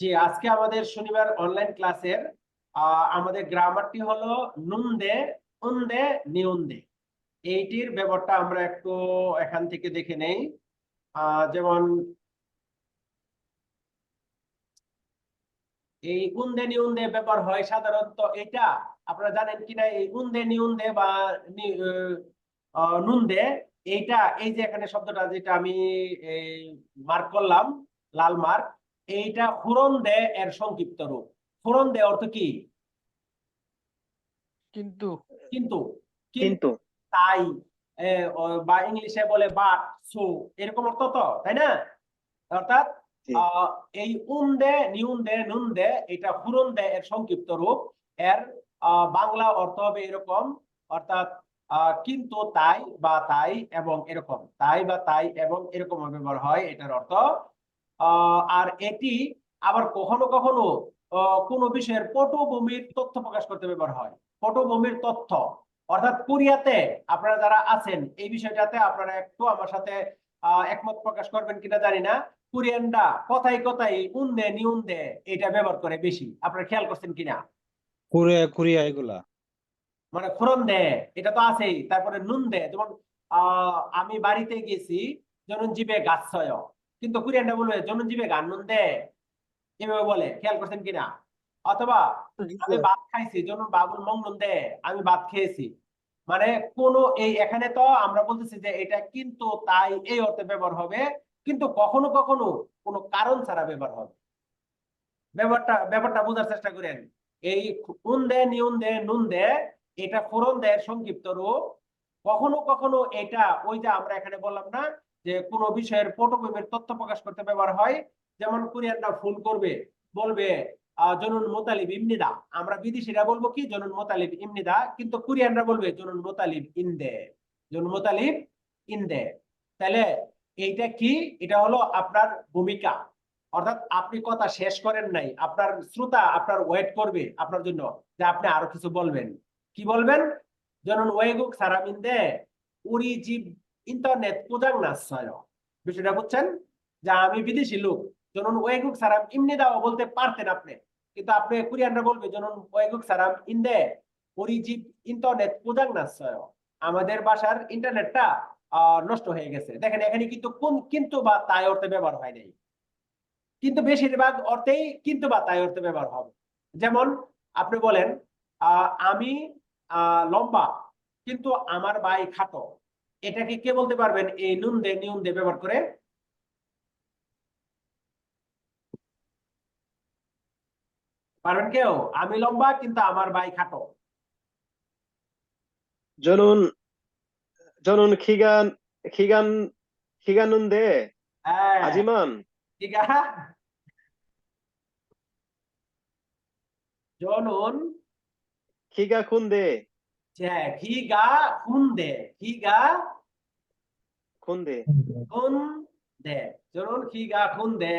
জি, আজকে আমাদের শনিবার অনলাইন ক্লাসের আমাদের গ্রামারটি হলো নুনদে, উন্দে, নিউন্দে। এইটির ব্যাপারটা আমরা একটু এখান থেকে দেখে নেই। যেমন এই উন্দে নিউন্দে ব্যাপার হয় সাধারণত এটা আপনারা জানেন কিনা, এই উন্দে নিউন্দে বা নুনদে, এইটা এই যে এখানে শব্দটা যেটা আমি মার্ক করলাম, লাল মার্ক, এইটা ফুরন্দে এর সংক্ষিপ্ত রূপ। ফুরন্দে অর্থ কি? কিন্তু কিন্তু, কিন্তু কিন্তু তাই, বা ইংলিশে বলে বাট, সো, এরকম অর্থ তো, তাই না? অর্থাৎ জি, আহ, এই উন্দে নিউন্দে নুনদে এটা ফুরন্দে এর সংক্ষিপ্ত রূপ। এর বাংলা অর্থ হবে এরকম, অর্থাৎ কিন্তু তাই বা তাই এবং এরকম, তাই বা তাই এবং এরকম ব্যবহার হয় এটার অর্থ। আর এটি আবার কখনো কখনো কোনো বিষয়ের পটভূমির তথ্য প্রকাশ করতে ব্যবহার হয়। পটভূমির তথ্য অর্থাৎ কোরিয়াতে আপনারা যারা আছেন এই বিষয়টাতে আপনারা একটু আমার সাথে একমত প্রকাশ করবেন কিনা জানি না। কোরিয়ানরা কথায় কথায় উন্দে নিউন্দে এটা ব্যবহার করে বেশি, আপনারা খেয়াল করছেন কিনা? কোরিয়া কোরিয়া এগুলা মানে ফোড়ন দে, এটা তো আছেই, তারপরে নুন দে, যেমন আমি বাড়িতে গেছি, জনন জীবে গাছ ছয়, কিন্তু কোরিয়ানরা বলবে জনন জীবে গান নুন দে, এভাবে বলে, খেয়াল করছেন কিনা? অথবা আমি ভাত খাইছি, জনন বাবুল মং নুন দে, আমি ভাত খেয়েছি। মানে কোন এই এখানে তো আমরা বলতেছি যে এটা কিন্তু তাই এই অর্থে ব্যবহার হবে, কিন্তু কখনো কখনো কোনো কারণ ছাড়া ব্যবহার হবে। ব্যাপারটা বোঝার চেষ্টা করেন। এই উন দে নিউন দে নুন দে এটা ফোড়ন দেয়ের সংক্ষিপ্ত রূপ। কখনো কখনো এটা ওই যে আমরা এখানে বললাম না যে কোন বিষয়ের পটভূমির তথ্য প্রকাশ করতে ব্যবহার হয়। যেমন কোরিয়ানরা ফোন করবে, বলবে জনুন মোতালিব ইমনিদা, আমরা বিদেশিরা বলবো কি জনুন মোতালিব ইমনিদা, কিন্তু কোরিয়ানরা বলবে জনুন মোতালিব ইনদে, জনুন মোতালিব ইনদে। তাহলে এইটা কি? এটা হলো আপনার ভূমিকা, অর্থাৎ আপনি কথা শেষ করেন নাই, আপনার শ্রোতা আপনার ওয়েট করবে আপনার জন্য যে আপনি আরো কিছু বলবেন। কি বলবেন? যেমন ওয়েগুক সারামিন্দে উড়ি জীব ইন্টারনেট পোজাং নাসায়, বিষয়টা বুঝছেন? যে আমি বিদেশি লোক, যেমন ওয়েগুক সারাম ইমনি দাও বলতে পারতেন আপনি, কিন্তু আপনি কোরিয়ানরা বলবে যেমন ওয়েগুক সারাম ইন্দে উড়ি জীব ইন্টারনেট পোজাং নাসায়, আমাদের বাসার ইন্টারনেটটা নষ্ট হয়ে গেছে। দেখেন এখানে কিন্তু কোন কিন্তু বা তাই অর্থে ব্যবহার হয় নাই, কিন্তু বেশিরভাগ অর্থেই কিন্তু বা তাই অর্থে ব্যবহার হবে। যেমন আপনি বলেন আমি লম্বা কিন্তু আমার ভাই খাটো, এটাকে কে বলতে পারবেন এই নুন দে নিউন দে ব্যবহার করে? পারবেন কেউ? আমি লম্বা কিন্তু আমার ভাই খাটো। জনুন জনুন খিগান খিগান খিগানুন্দে হ্যাঁ, আজিমান ঠিক আছে। জনুন খিগা খুন্দে ঘি গা খুন দে, ঘি গা খুন্দে খুন দে, জনুন ঘি গা খুন দে,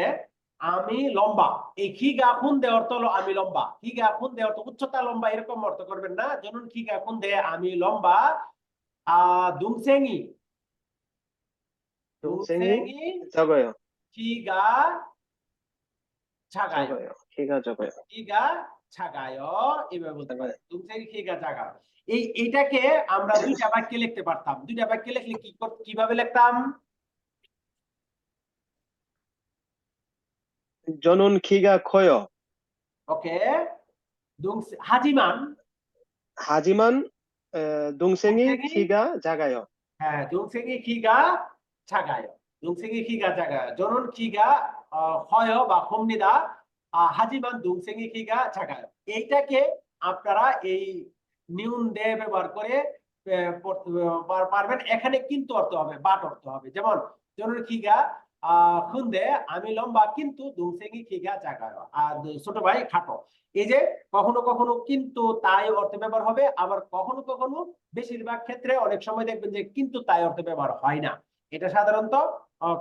আমি লম্বা। এই খি গা খুন দে অর্থ হলো আমি লম্বা, খি গা খুন দে অর্থ উচ্চতা লম্বা, এরকম অর্থ করবেন না। জনুন খি গা খুন দে আমি লম্বা, দুংসেঙি, দুংসেঙ্গি দুংসেঙি জগয় খিগা ছাগায়, জগয় খিগা জগয় খিগা ছাগায়, এভাবে বলতে পারেন দুংসেঙি খিগা ছাগায়। এইটাকে আমরা দুইটা বাক্যে লিখতে পারতাম। দুইটা বাক্যে লিখলে কিভাবে লিখতাম? জনুন খিগা খয় ওকে, হাজিমান, হাজিমান দুংসেঙ্গি দুংসেঙি, খিগা জাগায় হ্যাঁ দুংসেঙি খিগা ছাগায়, দুংসেঙি খিগা ছাগায়, জনন খিগা হয় বা হোমনিদা, হাজিমান দুংসেঙি খিগা ছাগায়। এইটাকে আপনারা এই নিউন দে ব্যবহার করে পারবেন। এখানে কিন্তু অর্থ হবে, বাট অর্থ হবে। যেমন জনন খিগা খুন্দে আমি লম্বা কিন্তু দুংসেঙি খিগা ছাগায়, আর ছোট ভাই খাটো। এই যে কখনো কখনো কিন্তু তাই অর্থে ব্যবহার হবে, আবার কখনো কখনো, বেশিরভাগ ক্ষেত্রে অনেক সময় দেখবেন যে কিন্তু তাই অর্থে ব্যবহার হয় না। এটা সাধারণত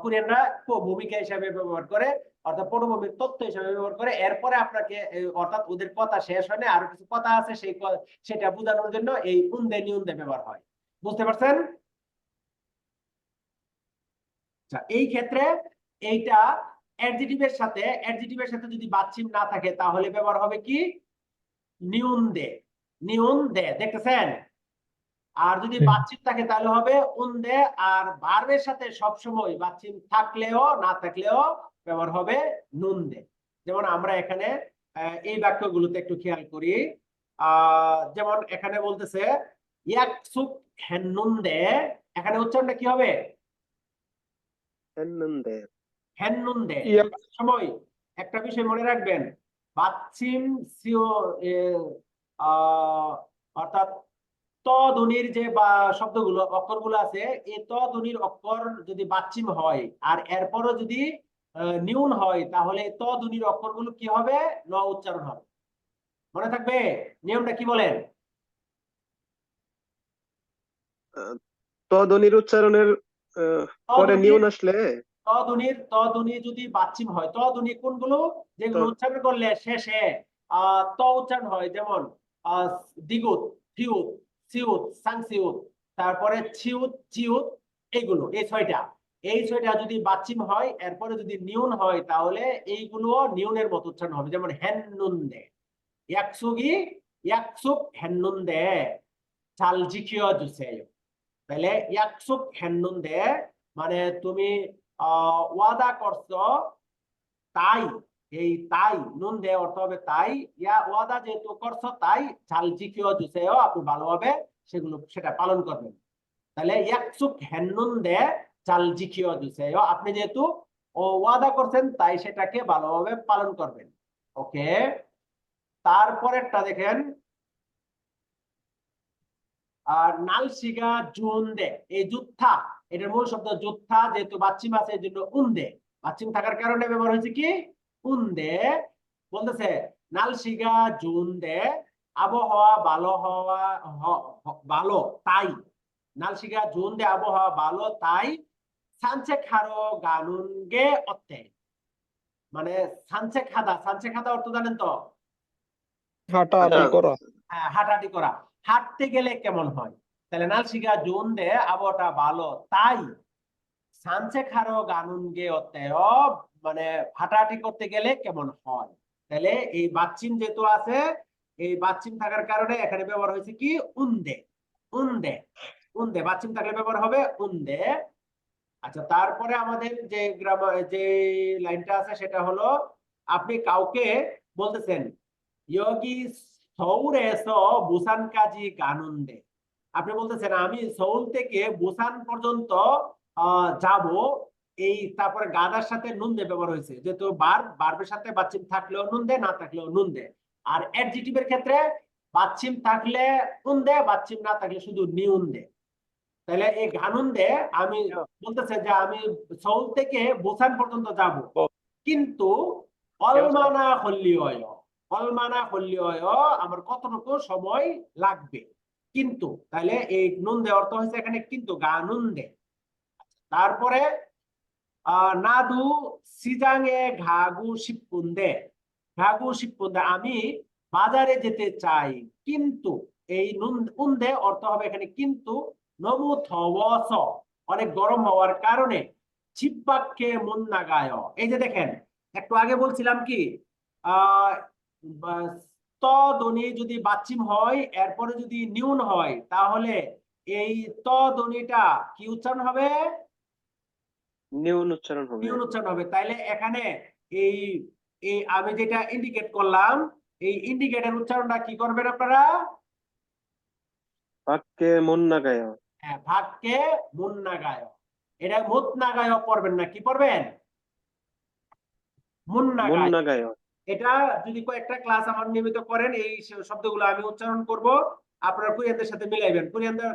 কোরিয়ানরা ভূমিকা হিসাবে ব্যবহার করে, অর্থাৎ পটভূমির তথ্য হিসাবে ব্যবহার করে। এরপরে আপনাকে অর্থাৎ ওদের কথা শেষ হয় না, আরো কিছু কথা আছে, সেটা বোঝানোর জন্য এই উন্দে নিউন্দে ব্যবহার হয়। বুঝতে পারছেন? এই ক্ষেত্রে এইটা অ্যাডজেটিভের সাথে যদি বাচ্চিম না থাকে তাহলে ব্যবহার হবে কি নিউন্দে। নিউন্দে দেখতেছেন? আর যদি হুম। বাচ্চিম থাকে তাহলে হবে উন্দে। আর ভার্বের সাথে সবসময় বাচ্চিম থাকলেও না থাকলেও ব্যবহার হবে নুন্দে। যেমন আমরা এখানে এই বাক্যগুলোতে একটু খেয়াল করি। যেমন এখানে বলতেছে ইয়াকসুক হেন্নুন্দে, এখানে উচ্চারণটা কি হবে? 했는데 হেন্নুন্দে। ইয়াক সময় একটা বিষয় মনে রাখবেন, বাচ্চিম সিও আহ অর্থাৎ ত ধ্বনির যে বা শব্দগুলো অক্ষরগুলো আছে, এই ত ধ্বনির অক্ষর যদি বাচ্চিম হয় আর এরপরও যদি নিউন হয় তাহলে ত ধ্বনির অক্ষরগুলো কি হবে? ন উচ্চারণ হবে। মনে থাকবে? নিয়মটা কি বলেন? তদনির উচ্চারণের ত পরে ধ্বনির নিউন আসলে ত ধ্বনি যদি বাচ্চিম হয়, ত ধ্বনি কোনগুলো? যেগুলো তো উচ্চারণ করলে শেষে ত উচ্চারণ হয়, যেমন দিগুত, ফিউত, সিউত, সাংসিউত, তারপরে ছিউত, চিউত, এইগুলো এই ছয়টা যদি বাচ্চিম হয় এরপরে যদি নিউন হয় তাহলে এইগুলো নিউনের মতো উচ্চারণ হবে। যেমন হেন্নুন্দে, ইয়াকসুগি, ইয়াকসুক হেন্নুন্দে, চালজিকিও জুসেয়। তাহলে ইয়াকসুক হেন্নুন্দে মানে তুমি ওয়াদা করছো তাই, এই তাই নুন দে অর্থ হবে তাই, ইয়া ওয়াদা যেহেতু করছো তাই চালজিকিও জুসেও আপনি ভালোভাবে সেটা পালন করবেন। তাহলে ইয়াকসুক হেন্নুন দে চালজিকিও জুসেও, আপনি যেহেতু ওয়াদা করছেন তাই সেটাকে ভালোভাবে পালন করবেন। ওকে, তারপরেরটা দেখেন, আর নালশিগা জুন্দে, এই যুদ্ধা, এটার মূল শব্দ যুদ্ধা, যেহেতু বাচ্চিম আছে এই জন্য উন্দে, বাচ্চিম থাকার কারণে ব্যবহার হয়েছে কি উন্দে। বলতেছে নালশিগা জুন্দে, আবহাওয়া ভালো হওয়া ভালো তাই, নালশিগা জুন্দে আবহাওয়া ভালো তাই, সানচেখারো গানুনগে অত্তে, মানে সানচেখাদা অর্থ জানেন তো? হাঁটাহাঁটি হাঁটা করা। হ্যাঁ, হাঁটাহাঁটি করা। হাঁটতে গেলে কেমন হয়? তাহলে নালশিগা জুন দে আবহাওয়াটা ভালো তাই সানচেখারো গানুন গে অতেয়, মানে হাঁটাহাঁটি করতে গেলে কেমন হয়। তাহলে এই বাচ্চিম যেহেতু আছে, এই বাচ্চিম থাকার কারণে এখানে ব্যবহার হয়েছে কি উন্দে। উন্দে, উন্দে বাচ্চিম থাকলে ব্যবহার হবে উন্দে। আচ্ছা, তারপরে আমাদের যে গ্রামার যে লাইনটা আছে সেটা হলো, আপনি কাউকে বলতেছেন ইয়োগি সৌরেসো বুসান কাজি গানুন্দে, আপনি বলতেছেন আমি সৌল থেকে বুসান পর্যন্ত যাব। এই তারপরে গাদার সাথে নুন দে ব্যবহার হয়েছে, যেহেতু বার্বের সাথে বাচ্চিম থাকলেও নুন দে, না থাকলেও নুন দে। আর অ্যাডজেক্টিভের ক্ষেত্রে বাচ্চিম থাকলে নুন দে, বাচ্চিম না থাকলে শুধু নিউন দে। তাহলে এই গানুন দে আমি বলতেছে যে আমি সৌল থেকে বুসান পর্যন্ত যাব, কিন্তু অলমানা হল্লিয়, অলমানা হল্লিয় আমার কতটুকু সময় লাগবে। কিন্তু তাহলে এই নুন দে অর্থ হয়েছে এখানে কিন্তু গানুন দে। তারপরে নাদু সিজাঙে ঘাগু শিবপুন্দে, ঘাগু শিবপুন্দে আমি বাজারে যেতে চাই কিন্তু, এই নুন উন্দে অর্থ হবে এখানে কিন্তু, নমু থওয়াস অনেক গরম হওয়ার কারণে, চিপ্পাককে মন নাগায়, এই যে দেখেন একটু আগে বলছিলাম কি আহ ত ধ্বনি যদি বাচ্চিম হয় এরপরে যদি নিউন হয় তাহলে এই ত ধ্বনিটা কি উচ্চারণ হবে? নিউন উচ্চারণ হবে। নিউন উচ্চারণ হবে। তাইলে এখানে এই এই আমি যেটা ইন্ডিকেট করলাম, এই ইন্ডিকেটের উচ্চারণটা কি করবেন আপনারা? বাক্যে মন নাগায়, হ্যাঁ, ভাগকে মুন নাগায়, এটা মুত নাগায় পড়বেন না, কি পড়বেন? মুন মন নাগায়। নাগায়। এটা যদি কয়েকটা ক্লাস আমার নিয়মিত করেন এই শব্দগুলো আমি উচ্চারণ করব, আপনারা কোরিয়ানদের সাথে মিলাইবেন।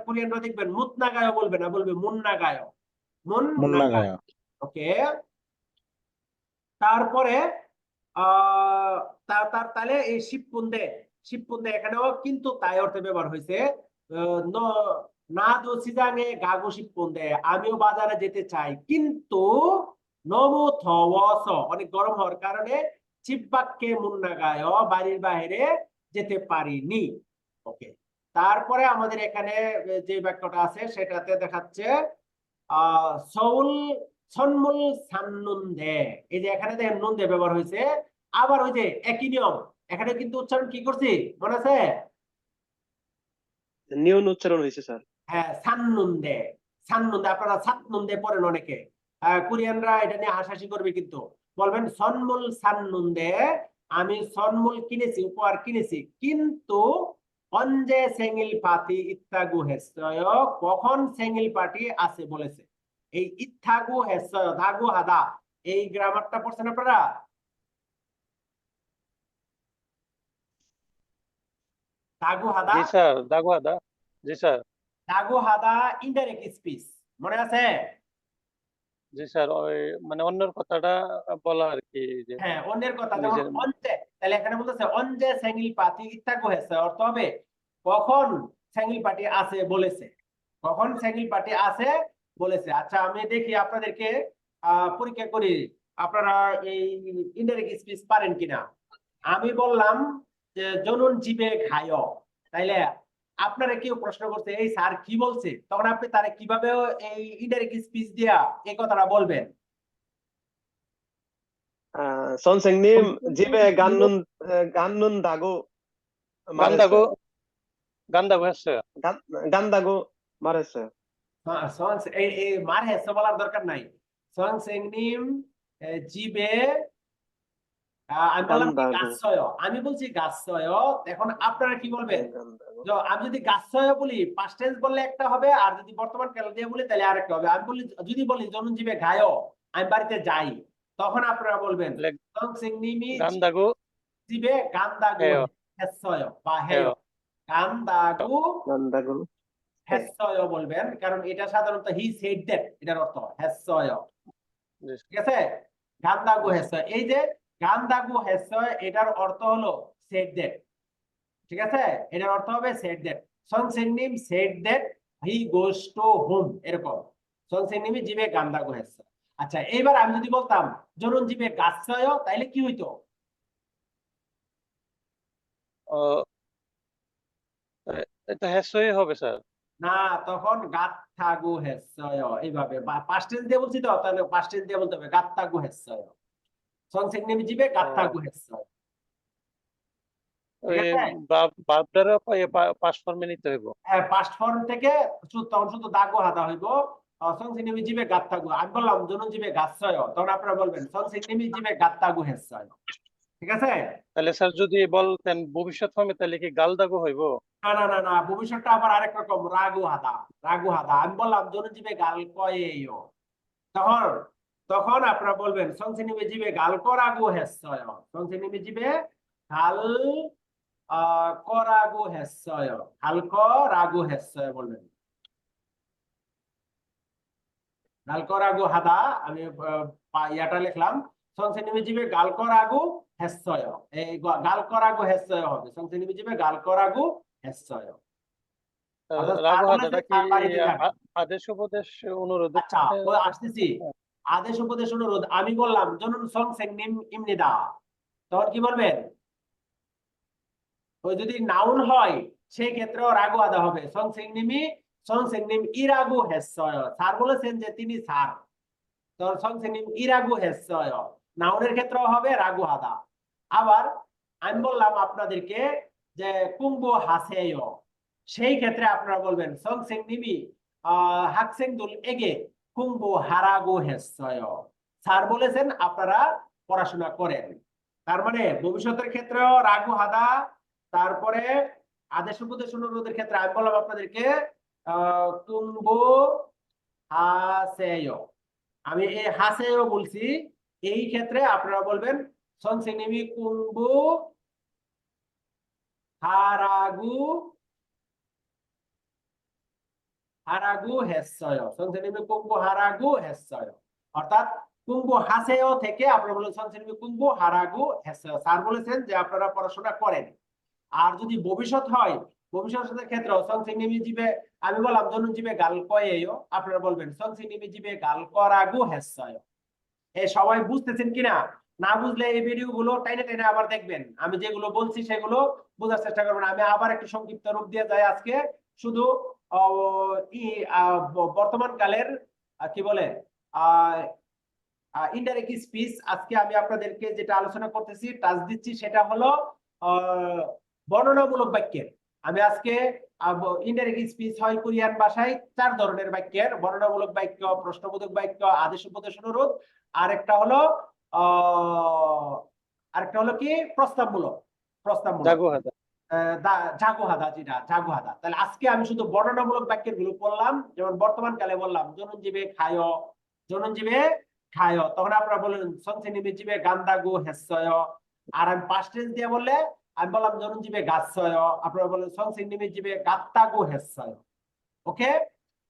কোরিয়ানরা দেখবেন মুত নাগায় বলবে না, বলবে মুন নাগায়, মুন মুন্না নাগায়। গায়া। ওকে, তারপরে আহ তাহলে এই শিবপুন্দে এখানেও কিন্তু তাই অর্থে ব্যবহার হয়েছে। না দো সিজাঙে গাগো শিবপুন্দে, আমিও বাজারে যেতে চাই কিন্তু নমো থওয়াস অনেক গরম হওয়ার কারণে চিব্বাককে মুন্নাগায় বাড়ির বাইরে যেতে পারিনি। ওকে, তারপরে আমাদের এখানে যে বাক্যটা আছে সেটাতে দেখাচ্ছে সৌল সন্মূল সান্নুন্দে, এই যে এখানে দেখেন নুন্দে ব্যবহার হয়েছে, আবার ওই যে একই নিয়ম, এখানে কিন্তু উচ্চারণ কি করছি মনে আছে? নিয়ন উচ্চারণ হয়েছে স্যার। হ্যাঁ, সান্নুন্দে, সান্নুন্দে, আপনারা সাতনুন্দে পড়েন অনেকে, কোরিয়ানরা এটা নিয়ে হাসাহাসি করবে, কিন্তু বলবেন সন্মূল সান্নুন্দে, আমি সন্মূল কিনেছি, উপহার কিনেছি, কিন্তু অঞ্জে সেঙ্গিল পাতি ইত্যাগু হেসয়, কখন সেঙ্গিল পার্টি আছে বলেছে। এই ইত্যাগু হেসয়, ধাগু হাদা, এই গ্রামারটা পড়ছেন আপনারা? ধাগু হাদা, জি স্যার, দাগুয়াদা। জি স্যার। ধাগু হাদা ইনডাইরেক্ট স্পিচ মনে আছে? জি স্যার, ওই মানে অন্যের কথাটা বলা আর কি, যে হ্যাঁ, অন্যের কথা, যেমন নিজের। অঞ্জে, তাহলে এখানে বলতেছে অঞ্জে সেঙ্গিল পাতি ইত্যাগু হেসে, অর্থ হবে কখন সেঙ্গিল পার্টি আছে বলেছে, কখন সেঙ্গিল পার্টি আছে বলেছে। আচ্ছা, আমি দেখি আপনাদেরকে পরীক্ষা করি আপনারা এই ইনডাইরেক্ট স্পিচ পারেন কিনা। আমি বললাম যে জনুন জীবে খায়, তাইলে আপনারা কেউ প্রশ্ন করছে এই স্যার কি বলছে, তখন আপনি তারে কিভাবে এই ইনডাইরেক্ট স্পিচ দিয়া এই কথাটা বলবেন? 선생님 집에 갔는 다고 গান্দাগো, 말했어요. গান্দাগো হ্যাঁ। 간다고 말했어요. এই মার হেসে বলার দরকার নাই। সংসেংনিম জিবে, আমি বললাম কি 간다고. গাছয়, আমি বলছি গাছয়, এখন আপনারা কি বলবেন? 간다고. আমি যদি গাছয় বলি পাস্ট টেন্স বললে একটা হবে, আর যদি বর্তমান কাল দিয়ে বলি তাহলে আরেকটা হবে। আমি বলি, যদি বলি জনন জীবে ঘায়, আমি বাড়িতে যাই, তখন আপনারা বলবেন সংসেংনিমি গান্দাগো জিবে গান্দাগু হেয়, হেসয় বা হেয়, হেয়। গান্দাগু 간다고. হেসয় বলবেন, কারণ এটা সাধারণত হি সেড দ্যাট, এটার অর্থ হেসয়, জি ঠিক আছে? গান্দাগু জি হেসয়, এই যে গান্দাগু হেসয়, এটার অর্থ হলো সেড দ্যাট, ঠিক আছে? এটার অর্থ হবে সেড দ্যাট। সংসেন্নিম said that he goes to home, এরকম সংসেন্নিমি জিবে গান্দাগু হেসয়। আচ্ছা, এইবার আমি যদি বলতাম জরুন জিবে গাছয়, তাইলে কি হইতো? ও, এটা হ্যাঁ হবে স্যার। না, তখন গাত্থাগু হেসয়, এইভাবে পাস্ট টেন্স দিয়ে বলছি তো, তাহলে পাস্ট টেন্স দিয়ে বলতে হবে গাত্থাগু হেসয়, সংসেন্নিমি জিবে গাত্থাগু হেসয়, ঠিক ওই আছে? বাপদারা পাস ফর্মে নিতে হইব। হ্যাঁ, পাস্ট ফর্ম থেকে তখন শুধু দাগো হাদা হইব, সংসিনিমি জিবে গাত্তাগু। আমি বললাম জনন জিবে গাছয়, তখন আপনারা বলবেন সংসিনিমি জিবে গাত্তাগু হেসয়, ঠিক আছে? তাহলে স্যার যদি বলতেন ভবিষ্যৎ ফর্মে, তাহলে কি গালদাগো হইব? না না না না, ভবিষ্যৎটা আবার আরেক রকম, রাগু হাদা, রাগু হাদা। আমি বললাম জনন জিবে গাল কয়েও, তখন তখন আপনারা বলবেন সংসিনিমি জিবে গাল করাগু হেসয়, সংসিনিমি জিবে গাল করাগু হেসয়, হালক রাগু হেসয় বলবেন। গালকরাগু হাদা, আমি ইয়াটা লিখলাম সংসেনিমিজিবে গালকরাগু হেসয়, এই গালকরাগু হেসয় হবে, সংসেনিমিজিবে গালকরাগু হেসয়, অর্থাৎ স্যার রাগো বলেছে হাজাটা কি স্যার বাড়িতে যাবে। আদেশ উপদেশ অনুরোধ? আচ্ছা, ও আসতেছি, আদেশ উপদেশ অনুরোধ। আমি বললাম জনুন সংসেনিম ইমনিদা, তখন কি বলবেন? ওই যদি নাউন হয় সেই ক্ষেত্রেও রাগু আদা হবে, সংসেনিম ইরাগু হেসয়, স্যার বলেছেন যে তিনি স্যার, সংসেনিম ইরাগু হেসয়, নাউনের ক্ষেত্রেও হবে রাগু হাদা। আবার আমি বললাম আপনাদেরকে যে কুম্বু হাসেয়, সেই ক্ষেত্রে আপনারা বলবেন সংসেনিমি হাকসেংদুল এগে কুম্বু হারাগু হেসয়, স্যার বলেছেন আপনারা পড়াশোনা করেন। তার মানে ভবিষ্যতের ক্ষেত্রেও রাগু হাদা, তারপরে আদেশ উপদেশ অনুরোধের ক্ষেত্রে আমি বললাম আপনাদেরকে কুম্বু হাসেয়, আমি এই হাসেও বলছি, এই ক্ষেত্রে আপনারা বলবেন সংসেনিমি কুম্বু হারাগু হারাগু হেসয়, সংসেনিমি কুম্বু হারাগু হেসয়, অর্থাৎ কুম্বু হাসেও থেকে আপনারা বলেন সংসেনিমি কুম্বু হারাগু হেসয়, স্যার বলেছেন যে আপনারা পড়াশোনা করেন। আর যদি ভবিষ্যৎ হয়, ভবিষ্যতের ক্ষেত্রে সংসেনিমি জিবে, আমি বললাম জনুন জিবে গাল কয়েও, আপনারা বলবেন সংসেনিমি জিবে গাল করাগু হেসয়। সবাই বুঝতেছেন কিনা? না বুঝলে এই ভিডিও গুলো টাইনে টাইনে আবার দেখবেন, আমি যেগুলো বলছি সেগুলো বোঝার চেষ্টা করবেন। আমি আবার একটু সংক্ষিপ্ত রূপ দিয়ে যাই আজকে, শুধু বর্তমান কালের কি বলে ইনডাইরেক্ট স্পিচ আজকে আমি আপনাদেরকে যেটা আলোচনা করতেছি টাচ দিচ্ছি সেটা হলো বর্ণনামূলক বাক্যের। আমি আজকে ইনডাইরেক্ট স্পিচ হয় কোরিয়ান ভাষায় 4 ধরনের বাক্যের: বর্ণনামূলক বাক্য, প্রশ্নবোধক বাক্য, আদেশ উপদেশ অনুরোধ, আরেকটা হলো কি প্রস্তাবমূলক। জাগুহাদা। জাগুহাদা, যেটা জাগুহাদা। তাহলে আজকে আমি শুধু বর্ণনামূলক বাক্যের গুলো পড়লাম, যেমন বর্তমান কালে বললাম জননজীবে খায়, জননজীবে খায়, তখন আপনারা বললেন সংসিনিমি জীবে গান্দাগু হেসয়। আর আমি পাস্ট টেন্স দিয়ে বললে আমি বললাম জননজীবে গাছয়, আপনারা বললেন সংসিনিমি জীবে গাত্তাগু হেসয়। ওকে,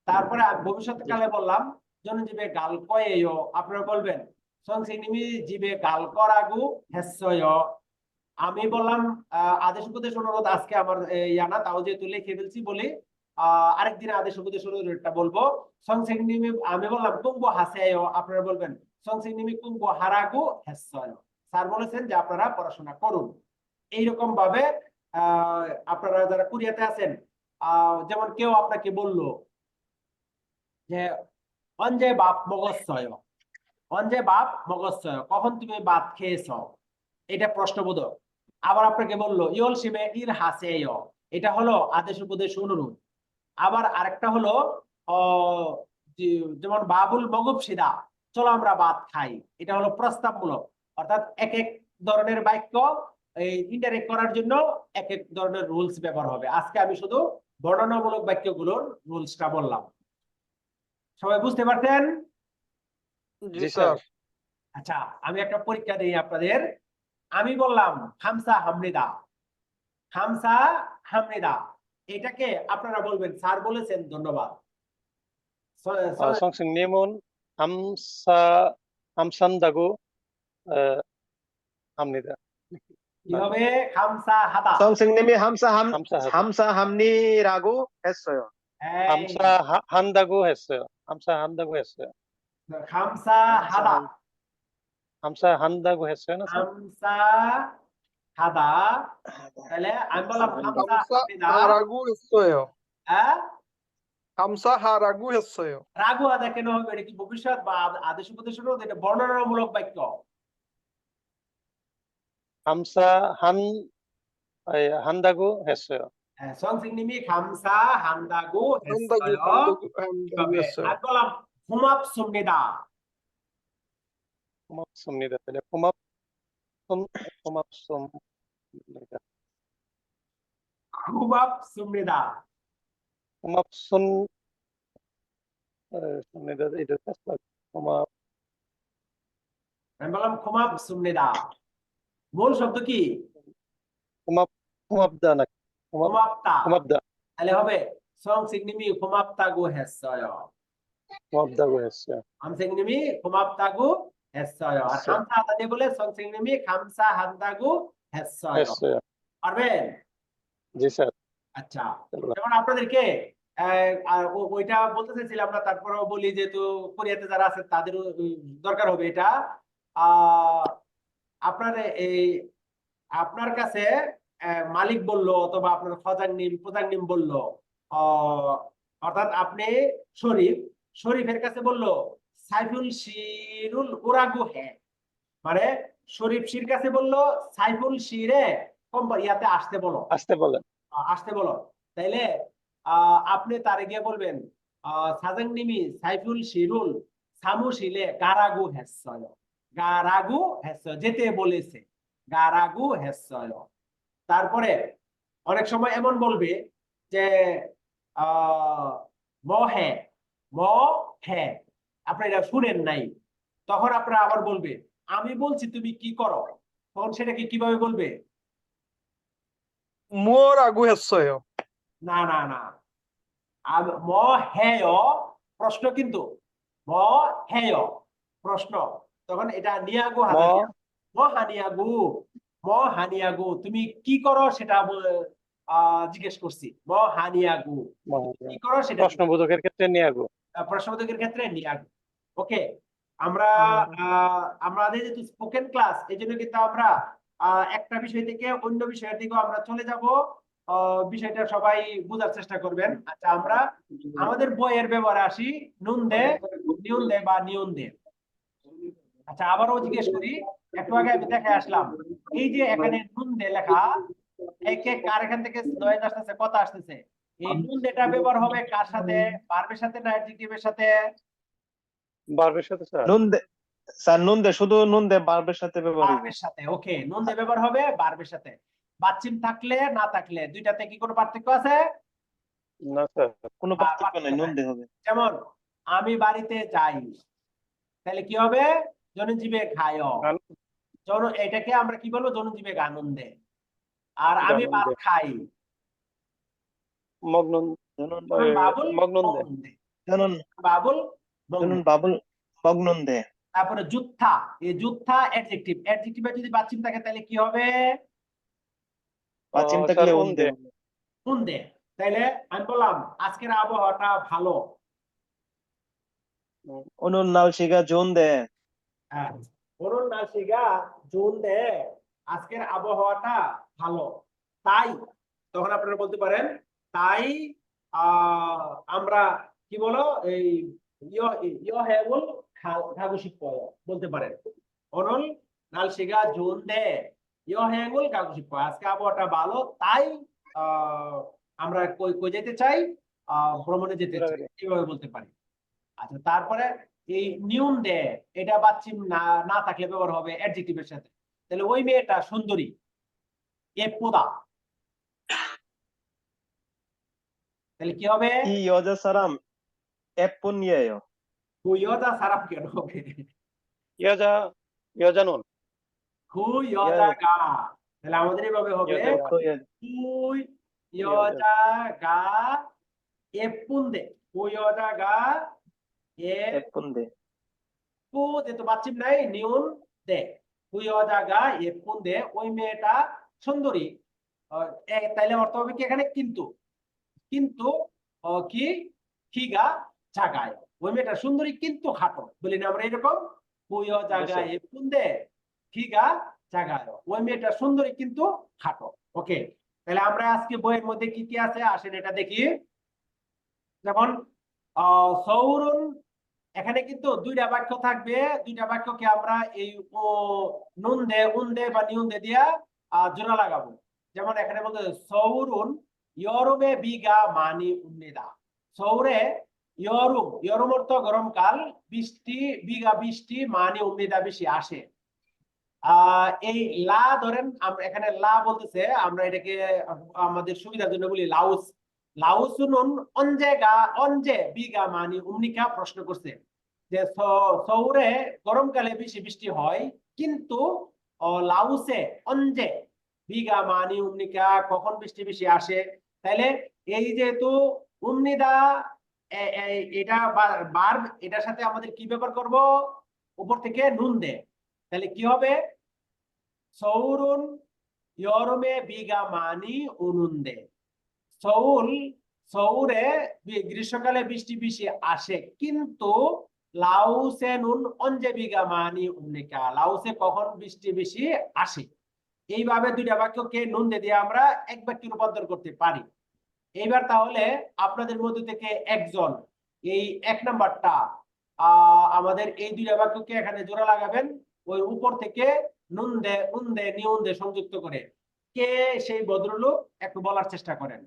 তারপরে আমি ভবিষ্যৎকালে বললাম জননজীবে গাল কয়েও, আপনারা বলবেন সংসিনিমি জীবে গাল করাগু হেসয়। আমি বললাম আদেশ উপদেশ অনুরোধ আজকে আমার ইয়ানা, তাও যেহেতু লিখে ফেলছি বলি আরেকদিন আদেশ উপদেশ অনুরোধটা বলবো। সংসিনিমি আমি বললাম কুম্ব হাসেয়, আপনারা বলবেন সংসিনিমি কুম্ব হারাগু হেসয়। স্যার বলেছেন যে আপনারা পড়াশোনা করুন। এইরকম ভাবে আপনারা যারা কোরিয়াতে আছেন, যেমন কেউ আপনাকে বললো যে অঞ্জে বাপ মগজছয়, অঞ্জে বাপ মগজছয়, কখন তুমি ভাত খেয়েছ, এটা প্রশ্নবোধক। আবার আপনাকে বললো ইয়ল সিমে ইর হাসেয়, এটা হলো আদেশ উপদেশ অনুরোধ। আবার আরেকটা হলো যেমন বাবুল মগুব সিদা, চলো আমরা ভাত খাই, এটা হলো প্রস্তাবমূলক। অর্থাৎ এক এক ধরনের বাক্য এই ইন্টারেক্ট করার জন্য এক এক ধরনের রুলস ব্যবহার হবে। আজকে আমি শুধু বর্ণনামূলক বাক্যগুলোর রুলসটা বললাম। সবাই বুঝতে পারছেন? জি স্যার। আচ্ছা, আমি একটা পরীক্ষা দিই আপনাদের। আমি বললাম হামসা হামনিদা, হামসা হামনিদা, এটাকে আপনারা বলবেন স্যার বলেছেন ধন্যবাদ। সংসিনিমুন আমসা আমসান্দাগু আমনিদা। কি হবে? হামসা হাদা, সংসিংনিমি হামসা হামসা হাদা। হামসা হামনি রাগু হেসয়। আমসা হান্দাগু হেসয়, আমসা হান্দাগু হেসয়, হামসা হাদা, আমসা হান্দাগু হেসয় না স্যার? হামসা হাদা। তাহলে আমি বললাম হামসা হামসা হামনিদা, হারাগু হেসয়, হ্যাঁ হামসা হারাগু হেসয়। রাগু আদা কেন হবে? এটা কি ভবিষ্যৎ বা আদেশ উপদেশ অনুরোধ? এটা বর্ণনামূলক বাক্য। আমসা হান্দাগু হেসয়। সংসিংনিমি হামসা হান্দাগু হামদাগু হেসয়। হামদাগু হামদাগু হেসয়। আমি বললাম হুমাপ সুমনিদা, কুমাপ সুমনিদা। তাহলে কুমাপ সুমনিদা, হুমাপ সুমনিদা। কুমাপ সুমনিদা, এটা কুমাপ। আমি বললাম হুমাপ সুমনিদা, মূল শব্দ কি? কুমাপদা নাকি? হুমাপতা। কুমাপদা, তাহলে হবে সংসিংনিমি হুমাপতাগু হেসয়, কুমাপদাগু হেসয়। হামসিংনিমি হুমাপতাগু হেসয়। আর হামসা হাদা দিয়ে বলে সংসিংনিমি হামসা হান্দাগু হেসয়। হেসয়। পারবেন? জি স্যার। আচ্ছা, যেমন আপনাদেরকে ওইটা বলতে চাইছিলাম না, তারপরেও বলি যেহেতু কোরিয়াতে যারা আছে তাদেরও দরকার হবে এটা। আপনার এই আপনার কাছে মালিক বলল অথবা আপনার প্রধান বলল, অর্থাৎ আপনি শরীফ, শরীফের কাছে বলল সাইফুল শিরুল উরাগু হ্যাঁ, মানে শরীফ শির কাছে বলল সাইফুল শিরে ইয়াতে আসতে বলো, আসতে বলেন। আসতে বলো। তাইলে আপনি তারে গিয়ে বলবেন সাজাংনিমি সাইফুল শিরুল সামু শিলে গারাগু হেসয়, গারাগু হেসয়, যেতে বলেছে, গারাগু হেসয়। তারপরে অনেক সময় এমন বলবে যে ম হ্যাঁ, ম হ্যাঁ, আপনি এটা শুনেন নাই, তখন আপনারা আবার বলবে আমি বলছি তুমি কি করো, তখন সেটাকে কিভাবে বলবে? মুরাগু হেসয়। না না না, ম হ্যায় প্রশ্ন, কিন্তু ম হ্যায় প্রশ্ন, তখন এটা নিয়াগু হাদা, ম হানিয়াগু, ম হানিয়াগু, তুমি কি করো সেটা জিজ্ঞেস করছি, ম হানিয়াগু, কি করো সেটা প্রশ্নবোধকের ক্ষেত্রে নিয়াগু, প্রশ্নবোধকের ক্ষেত্রে নিয়াগু। ওকে, আমরা আমাদের যেহেতু স্পোকেন ক্লাস, এই জন্য কিন্তু আমরা একটা বিষয় থেকে অন্য বিষয়ের দিকেও আমরা চলে যাব। বিষয়টা সবাই বোঝার চেষ্টা করবেন। আচ্ছা, আমরা আমাদের বইয়ের ব্যবহারে আসি। নুন দে, নিউন দে বা নিউন দে। আচ্ছা আবারও জিজ্ঞেস করি, একটু আগে আমি দেখে আসলাম, এই যে এখানে নুন দে লেখা, কার এখান থেকে নয়েজ আসতেছে, কথা আসতেছে, এই নুন দেটা ব্যবহার হবে কার সাথে, ভার্বের সাথে না অ্যাডজেক্টিভের সাথে? ভার্বের সাথে স্যার। নুন দে স্যার, নুন দে শুধু নুন দে ভার্বের সাথে ব্যবহার হইব। ভার্বের সাথে। ওকে, নুন দে ব্যবহার হবে ভার্বের সাথে। বাচ্চিম থাকলে না থাকলে দুইটাতে কি কোনো পার্থক্য আছে? না স্যার। কোনো পার্থক্য নাই, নুন নাই। দে হবে। যেমন আমি বাড়িতে যাই, তাহলে কি হবে? জনজীবে খায়। এটাকে আমরা কি বলবো? জনজীবে আনন্দে। আর আমি ভাত গানন্দে। খাই, মগ্ন জনুন যেমন বাবুল মগ্নন্দে। মগ্নন্দে। জনুন বাবুল জনুন মগ্নন্দে। বাবুল মগ্নুন দে। তারপরে যুদ্ধা, এই যুদ্ধা অ্যাডজেক্টিভ, অ্যাডজেক্টিভে যদি বাচ্চিম থাকে তাহলে কি হবে? পাচিম স্যার থাকলে উন দে উন্দে। হবে। উন্দে। তাইলে আমি বললাম আজকের আবহাওয়াটা ভালো। অনুন নাল শিগা জুন দে। হ্যাঁ, বলুন না শিগা জুন দে, আজকের আবহাওয়াটা ভালো। তাই তখন আপনারা বলতে পারেন তাই আমরা কি বলো এই হেবুল ঘাগুশিক বলতে পারেন। অনল নাল শিগা জুন দে হেবুল ঘাগুশিক, আজকে আবহাওয়াটা ভালো তাই আমরা কই কই যেতে চাই, ভ্রমণে যেতে চাই, এইভাবে বলতে পারি। আচ্ছা তারপরে এই নিউন দে, এটা বাচ্চিম না না থাকলে ব্যবহার হবে অ্যাডজেক্টিভের সাথে। তাহলে ওই মেয়েটা সুন্দরী, এপোদা, তাহলে কি হবে? ই ইয়জা সারাম এপ্পুন ইয়েয়। হুইয়দা সারাপ কেন হবে? ইয়াজা ইয়াজানুন। হুইয়দা গা, তাহলে আমাদের এইভাবে হবে ইয়াজা হুই ইয়াজা ইয়দা গা এপুন্দে, হুইয়দা গা এ এপ্পুন দে। পু যেহেতু বাচ্চিম নাই, নিউন দে, হুইয়দা গা এপুন্দে, ওই মেয়েটা সুন্দরী। তাইলে অর্থ হবে কি এখানে? কিন্তু, কিন্তু কি খিগা জাগায়, ওই মেয়েটা সুন্দরী কিন্তু খাটো, বলি না আমরা এরকম? হুইয় জাগায় পুন্দে খিগা জাগায়, ওই মেয়েটা সুন্দরী কিন্তু খাটো। ওকে, তাহলে আমরা আজকে বইয়ের মধ্যে কি কি আছে আসেন এটা দেখি। যেমন সৌরুন, এখানে কিন্তু দুইটা বাক্য থাকবে, দুইটা বাক্যকে আমরা এই নুন দে উন দে বা নিউন দে দিয়া জোড়া লাগাবো। যেমন এখানে বলতে সৌরুন ইয়রুমে বিঘা মানি উন্নিদা, সৌরে ইয়রুম, ইয়রুম অর্থ গরমকাল, বৃষ্টি বিঘা বৃষ্টি মানি উন্নিদা বেশি আসে। এই লা ধরেন আমরা এখানে লা বলতেছে, আমরা এটাকে আমাদের সুবিধার জন্য বলি লাউস। লাউস নুন অঞ্জেগা অঞ্জে বিঘা মানি উমনিকা প্রশ্ন করছে যে সৌরে গরমকালে বেশি বৃষ্টি হয়, কিন্তু লাউসে অঞ্জে বিঘা মানি উমনিকা কখন বৃষ্টি বেশি আসে। তাইলে এই যেহেতু উমনিদা এটা বার্ব, এটার সাথে আমাদের কি ব্যবহার করব? উপর থেকে নুন দে, তাহলে কি হবে? সৌরুন ইয়রমে বিঘা মানি উনুন্দে, সৌল সৌরে গ্রীষ্মকালে বৃষ্টি বেশি আসে, কিন্তু লাউসে নুন অঞ্জে বিঘা মানি উন্নিকা, লাউসে কখন বৃষ্টি বেশি আসে। এইভাবে দুইটা বাক্যকে নুন দিয়ে আমরা এক বাক্যে রূপান্তর করতে পারি। এইবার তাহলে আপনাদের মধ্যে থেকে একজন এই এক নাম্বারটা আমাদের এই দুইটা বাক্যকে এখানে জোড়া লাগাবেন, ওই উপর থেকে নুন দে উন দে নিউন দে সংযুক্ত করে। কে সেই ভদ্রলোক একটু বলার চেষ্টা করেন।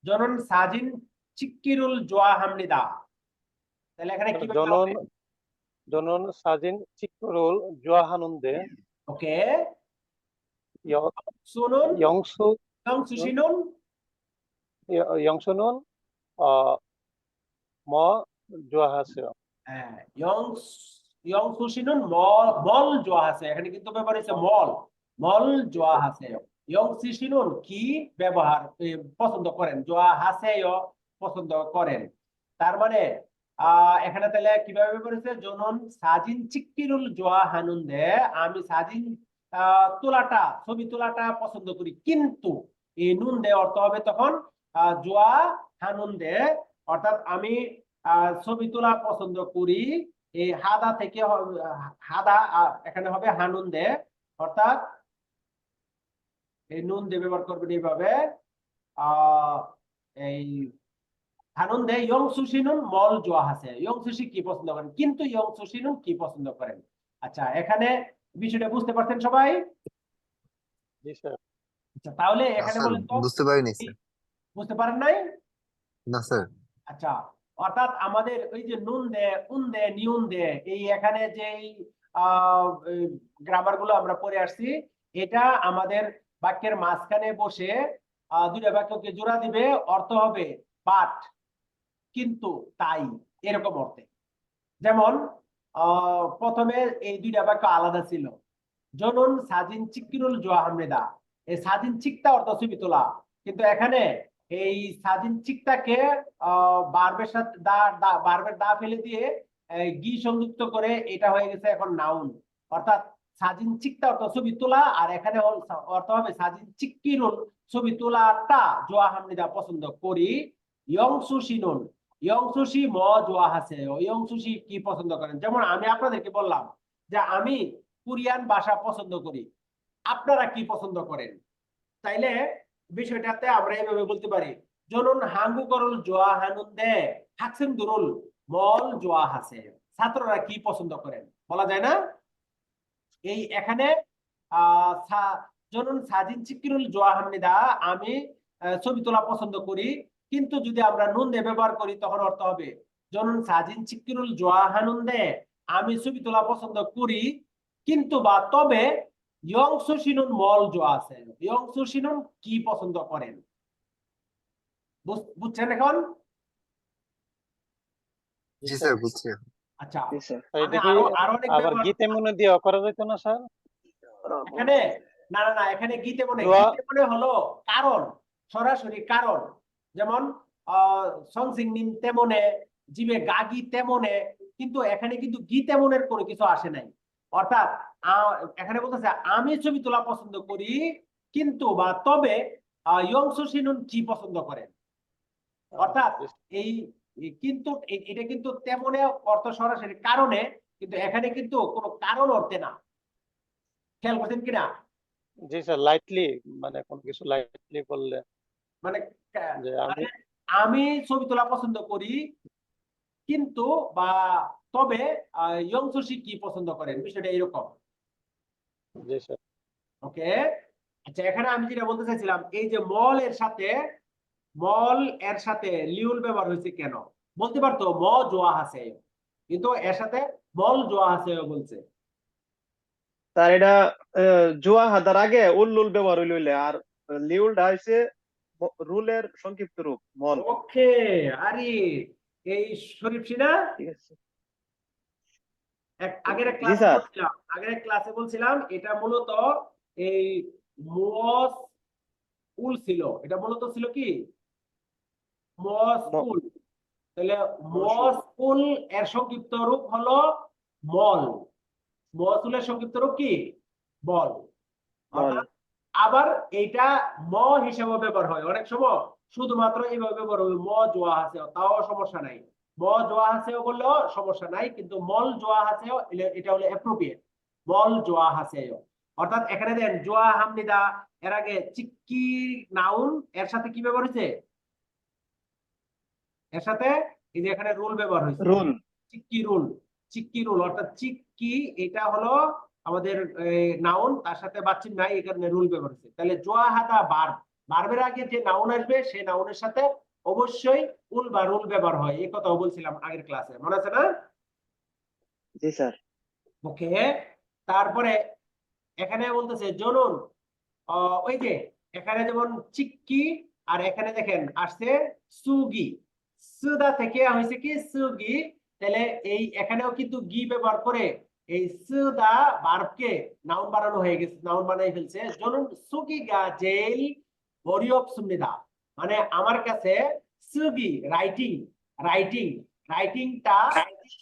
জনন সাজিন চিক্কিরুল জোয়া হামনিদা, তাহলে এখানে কি জনন জনন সাজিন চিকরুল জোয়াহানুন্দে। ওকে, শুনুন ইয়ংসু সুশিনুন ইয়ংসুনুন ম জোয়াহাসেও। হ্যাঁ, ইয়ং সুশিনুন মল জোয়া হাসে, এখানে কিন্তু ব্যবহার হয়েছে মল, মল জোয়া হাসে। ইয়ং সুশিনুন কি ব্যবহার পছন্দ করেন, জোয়া হাসে পছন্দ করেন। তার মানে এখানে তাহলে কিভাবে ব্যবহার হয়েছে? জনন সাজিন চিক্কিরুল জোয়া হানুন্দে, আমি সাজিন তোলাটা ছবি তোলাটা পছন্দ করি, কিন্তু এই নুন দে অর্থ হবে তখন জোয়া হানুন্দে, অর্থাৎ আমি ছবি তোলা পছন্দ করি। এই হাদা থেকে হাদা এখানে হবে হানুন দে, অর্থাৎ এই নুন দে ব্যবহার করবেন এইভাবে। এই হানুন্দে ইয়ং সুশিনুন মল জোয়া হাসে, ইয়ং সুশি কি পছন্দ করেন, কিন্তু ইয়ং সুশিনুন কি পছন্দ করেন। আচ্ছা, এখানে বিষয়টা বুঝতে পারছেন সবাই? জি স্যার। আচ্ছা, তাহলে না এখানে স্যার, বলেন তো, বুঝতে পারিনি স্যার। বুঝতে পারেন নাই? না স্যার। আচ্ছা, অর্থাৎ আমাদের ওই যে নুন দে, উন দে, নিউন দে, এই এখানে যে গ্রামার গুলো আমরা পড়ে আসছি, এটা আমাদের বাক্যের মাঝখানে বসে দুইটা বাক্যকে জোড়া দিবে, অর্থ হবে বাট, কিন্তু, তাই, এরকম অর্থে। যেমন প্রথমে এই দুইটা বাক্য আলাদা ছিল। জনুন সাজিন চিকিরুল জোয়া হামরেদা, এই সাজিন চিকটা অর্থ ছবি তোলা, কিন্তু এখানে এই সাজিন চিকটাকে বার্বের সাথে বার্বের দা ফেলে দিয়ে গি সংযুক্ত করে এটা হয়ে গেছে এখন নাউন। অর্থাৎ সাজিন চিকটা অর্থ ছবি তোলা, আর এখানে অর্থ হবে সাজিন চিকিরুল, ছবি তোলাটা জোয়া হামরেদা পছন্দ করি। ইয়ং সুশিনুন, ইয়ং সুশি ম জোয়া হাসে, ইয়ং সুশি কি পছন্দ করেন। যেমন আমি আপনাদেরকে বললাম যে আমি কোরিয়ান ভাষা পছন্দ করি, আপনারা কি পছন্দ করেন। তাইলে বিষয়টাতে আমরা এইভাবে বলতে পারি, জনুন হাঙ্গু করল জোয়া হানুন দে হাকসেন দুরুল মল জোয়া হাসে, ছাত্ররা কি পছন্দ করেন, বলা যায় না? এই এখানে জনুন সাজিন চিকিরুল জোয়া হামনিদা, আমি ছবি তোলা পছন্দ করি, কিন্তু যদি আমরা নুন দে ব্যবহার করি তখন অর্থ হবে জনুন সাজিন চিকিরুল জোয়া হানুন দে, আমি ছবি তোলা পছন্দ করি, কিন্তু বা তবে ইয়ং সুশিনুন মল জোয়া আছে, ইয়ং সুশিনুন কি পছন্দ করেন। বুঝছেন এখন? জি স্যার, বুঝছি। আচ্ছা, জি স্যার। আমি এটা কি আরো অনেক আবার ব্যবহার- গীতে মনে দিয়ে করা যেত না স্যার? এখানে না না না, এখানে গীতে মনে, জোয়া- গীতে মনে হলো কারণ, সরাসরি কারণ। যেমন সংসিং নিন তেমনে, জিবে গাগি তেমনে, কিন্তু এখানে কিন্তু গী তেমনের কোনো কিছু আসে নাই। অর্থাৎ এখানে বলতেছে আমি ছবি তোলা পছন্দ করি, কিন্তু বা তবে ইয়ং সুশিনুন কি পছন্দ করেন। অর্থাৎ এই কিন্তু এটা কিন্তু তেমনে অর্থ সরাসরি কারণে, কিন্তু এখানে কিন্তু কোনো কারণ অর্থে না। খেয়াল করছেন কিনা? জি স্যার, লাইটলি, মানে কোন কিছু লাইটলি বললে মানে যে আমি, আমি ছবি তোলা পছন্দ করি, কিন্তু বা তবে ইয়ং সুশি কি পছন্দ করেন, বিষয়টা এরকম। জি স্যার। ওকে, আচ্ছা, এখানে আমি যেটা বলতে চাইছিলাম, এই যে মল এর সাথে, মল এর সাথে লিউল ব্যবহার হয়েছে কেন, বলতে পারতো ম জোয়া হাসে, কিন্তু এর সাথে মল জোয়া হাসে বলছে। স্যার এটা জুয়া হাদার আগে উল্লুল ব্যবহার হইলে, আর লিউলটা হইছে রুলের সংক্ষিপ্ত রূপ মল। ওকে, আরে এই শরীফ সিনা ঠিক আছে। আগের জি স্যার। ক্লাসে বলছিলাম এটা মূলত এই মস উল ছিল, এটা মূলত ছিল কি মস উল। তাহলে মস উল এর সংক্ষিপ্ত রূপ হলো মল, মস উলের সংক্ষিপ্ত রূপ কি বল। মল। আবার এইটা ম হিসাবে ব্যবহার হয় অনেক সময়, শুধুমাত্র এইভাবে ব্যবহার হবে ম জোয়া আছে, তাও সমস্যা নাই। ম জোয়া হাসেও বললেও সমস্যা নাই, কিন্তু মল জোয়া হাসেও এটা হলো অ্যাপ্রোপ্রিয়েট, মল জোয়া হাসেও। অর্থাৎ এখানে দেন জোয়া হামনিদা, এর আগে চিক্কি নাউন, এর সাথে কি ব্যবহার হয়েছে, এর সাথে এই যে এখানে রুল ব্যবহার হয়েছে, rule. Chikki rule, chikki rule, অর্থাৎ চিক্কি এটা হলো আমাদের নাউন, তার সাথে বাচ্চিন নাই, এই কারণে রুল ব্যবহার হয়েছে। তাহলে জোয়া হাদা বার্ব, বার্বের আগে যে নাউন আসবে সেই নাউনের সাথে অবশ্যই উল বা রুল ব্যবহার হয়, এই কথাও বলছিলাম আগের ক্লাসে, মনে আছে না? জি স্যার। ওকে, তারপরে এখানে বলতেছে জনুন, ওই যে এখানে যেমন চিক্কি, আর এখানে দেখেন আসছে সুগি, সুদা থেকে হয়েছে কি সুগি, তাহলে এই এখানেও কিন্তু গি ব্যবহার করে এই সুদা ভার্বকে নাউন বানানো হয়ে গেছে, নাউন বানাই ফেলছে। জনুন সুগি গা জেল বরিয়প সুনিদা, মানে আমার কাছে সুগি রাইটিং, রাইটিং, রাইটিংটা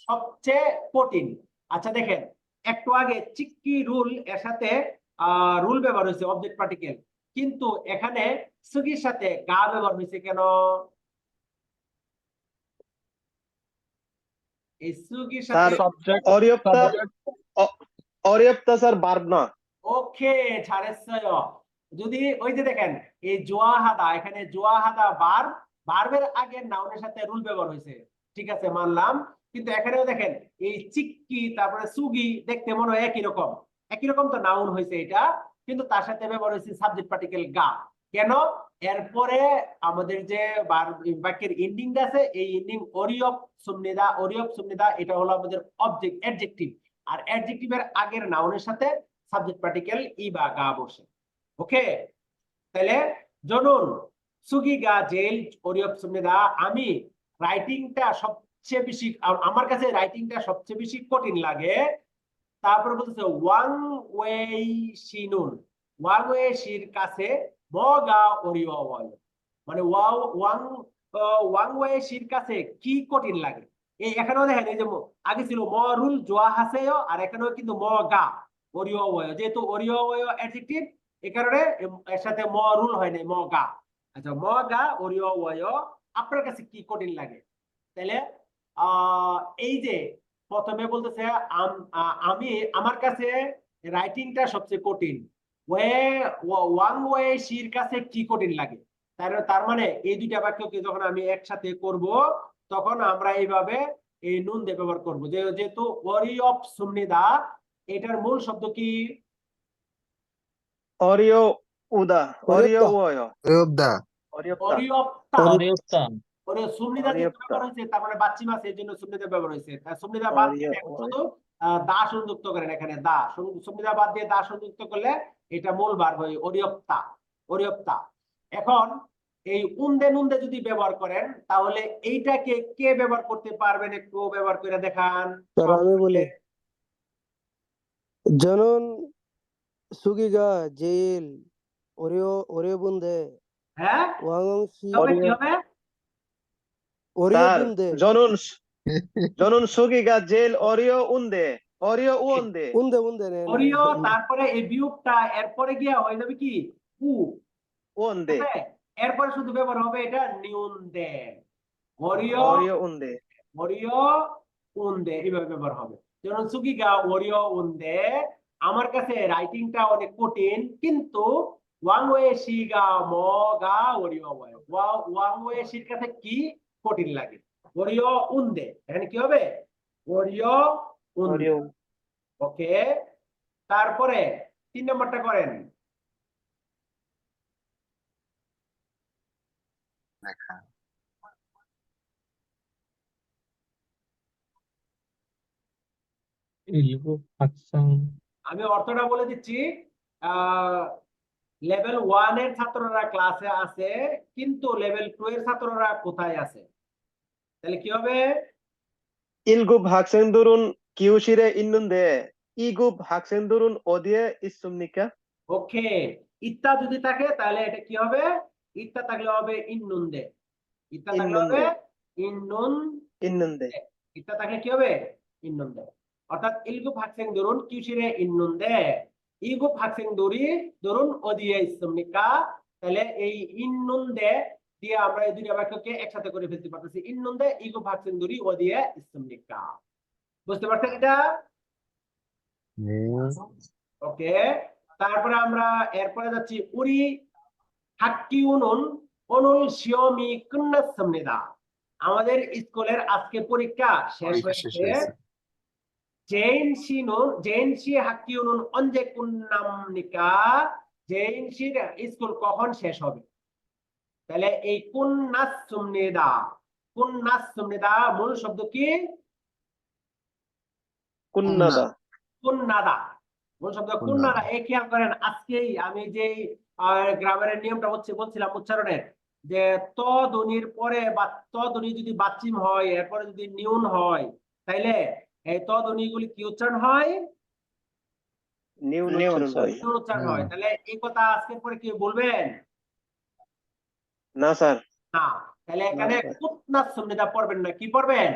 সবচেয়ে কঠিন। আচ্ছা দেখেন, একটু আগে চিক্কি রুল এর সাথে রুল ব্যবহার হয়েছে অবজেক্ট পার্টিকেল, কিন্তু এখানে সুগির সাথে গা ব্যবহার হয়েছে কেন? এই সুগির স্যার সাথে অরিয়প্তা, অরিয়প্তা স্যার ভার্ব না। ওকে ছাড়েছয়, যদি ওই যে দেখেন এই জোয়া হাদা, এখানে জোয়া হাদা ভার্ব, ভার্বের আগে নাউনের সাথে রুল ব্যবহার হয়েছে, ঠিক আছে মানলাম, কিন্তু এখানেও দেখেন এই চিক্কি তারপরে সুগি দেখতে মনে হয় একই রকম তো নাউন হয়েছে এটা, কিন্তু তার সাথে ব্যবহার হয়েছে সাবজেক্ট পার্টিকেল গা। কেন? এরপরে আমাদের যে বাক্যের এন্ডিংটা আছে, এই এন্ডিং অরিয়প সুমনিদা এটা হলো আমাদের অবজেক্ট অ্যাডজেক্টিভ, আর অ্যাডজেক্টিভের আগের নাউনের সাথে সাবজেক্ট পার্টিকেল ই বা গা বসে। ওকে, তাহলে জনুন সুগিগা জেল অরিয়প সুমনিদা, আমি রাইটিংটা সবচেয়ে বেশি, আমার কাছে রাইটিংটা সবচেয়ে বেশি কঠিন লাগে। তারপরে বলতেছে ওয়াং ওয়েই শিনুন, ওয়াং ওয়ে শির কাছে মগা অরিও ওয়াই, মানে ওয়াং ওয়ে শির কাছে কি কঠিন লাগে। এই এখানেও দেখেন এই যে আগে ছিল ম রুল জোয়া হাসেও, আর এখানেও কিন্তু ম গা অরিও ওয়াই, যেহেতু অরিও ওয়াই অ্যাডজেক্টিভ এই কারণে এর সাথে ম রুল হয় নাই, ম গা। আচ্ছা, ম গা অরিও ওয়াই, আপনার কাছে কি কঠিন লাগে? তাহলে এই যে প্রথমে বলতেছে আমি, আমার কাছে রাইটিংটা সবচেয়ে কঠিন, ওয়াং ওয়ে শির কাছে কি কঠিন লাগে। তার মানে এই দুইটা বাক্যকে যখন আমি একসাথে করব তখন আমরা এইভাবে এই নুন দিয়ে ব্যবহার করবো, যেহেতু অরিয়প সুমনিদা এটার মূল শব্দ কি? অরিও উদা, অরিও অরিয়প্তা। ওয়, Öbda. অরিয়প্তা, অরিয়প্তা। অরিয়প্তা। ওরে সুমনিদা যে অরিয়প্তা, ব্যবহার হয়েছে তার মানে বাচ্চি মাছ, এর জন্য সুমনিদা ব্যবহার হয়েছে। সুমনিদা বাদ অরিও দিয়ে ওয়। শুধু দা সংযুক্ত করেন, এখানে দা সুমনিদা বাদ দিয়ে দা সংযুক্ত করলে এটা মূল ভার্ব হয় অরিয়প্তা। এখন এই উন্দে নুন্দে যদি ব্যবহার করেন তাহলে এইটাকে কে ব্যবহার করতে পারবেন, একটু ব্যবহার করে দেখান। স্যার আমি বলি, জনন সুগিগা জেল ওরিও বুন্দে হ্যাঁ, ওয়াং সি কি হবে? ওরিও স্যার, বুন্দে জনুন সুগিগা জেল অরিও উন্দে, অরিও উন্দে, উন্দে উন্দে নে নে অরিয়, তারপরে এই বিয়োগটা এরপরে গিয়া হয়ে যাবে কি উ, উন্দে, হ্যাঁ, এরপরে শুধু ব্যবহার হবে এটা নিউন্দে, অরিয় অরিও উন্দে, ওরিও উন্দে, এইভাবে ব্যবহার হবে। যেমন সুগিগা ওরিও উন্দে, আমার কাছে রাইটিংটা অনেক কঠিন, কিন্তু ওয়াং ওয়ে শিগা মগা ওরিও ওয়ে, ওয়াং ওয়ে শির কাছে কি কঠিন লাগে? ওরিও উন্দে, এখানে কি হবে? ওরিও উন্দে। অরিও। ওকে, তারপরে 3 নম্বরটা করেন। দেখা। আমি অর্থটা বলে দিচ্ছি। লেভেল 1 এর ছাত্ররা ক্লাসে আছে, কিন্তু লেভেল 2 এর ছাত্ররা কোথায় আছে? তাহলে কি হবে? 일급 학생들은 기호실에 있는데 이급 학생들은 어디에 있습니까? ওকে, ইত্তা যদি থাকে তাহলে এটা কি হবে? ইত্তা থাকলে হবে ইন্নুন্দে, ইত্তা থাকলে হবে ইন্নুন, 있는데, ইত্তা থাকলে কি হবে? ইন্নুন্দে। অর্থাৎ ইলগুপ হাকসেং দরুন কিউশিরে ইন্নুন্দে, ইগুপ হাকসেং দরি দরুন ওদিয়ে ইসমিকা। তাহলে এই ইন্নুন্দে দিয়ে আমরা এই দুইটা বাক্যকে একসাথে করে ফেলতে পারতেছি, ইন্নুন্দে ইগুপ হাকসেং দরি ওদিয়ে ইসমিকা। বুঝতে পারছেন এটা? ওকে, তারপরে আমরা এরপরে যাচ্ছি উরি হাক্কিউনুন অনুল শিওমি কুন্নাসমনিদা। আমাদের স্কুলের আজকে পরীক্ষা শেষ পরীক্ষা শেষ হয়েছে। হয়েছে। জেইনশি হাক্কিউনুন অঞ্জে কুন্নামনিকা, জেইনশির স্কুল কখন শেষ হবে? তাহলে এই কুন্নাসমনিদা মূল শব্দ কি? 끝나다, কুন্নাদা, মূল শব্দ কুন্নাদা। এই খেয়াল করেন, আজকেই আমি যে গ্রামারের নিয়মটা বলছিলাম উচ্চারণের, যে ত ধ্বনির পরে বা ত ধ্বনি যদি বাচ্চিম হয় এরপরে যদি নিউন হয় তাইলে এই ত ধ্বনিগুলি কি উচ্চারণ হয়? নিউন নিউন উচ্চারণ স্যার। হয়। নিউন উচ্চারণ হয়। তাহলে এই কথা আজকের পরে কি বলবেন? না স্যার, না, তাহলে এখানে স্যার। কুন্নাসমনিদা পড়বেন না, কি পড়বেন?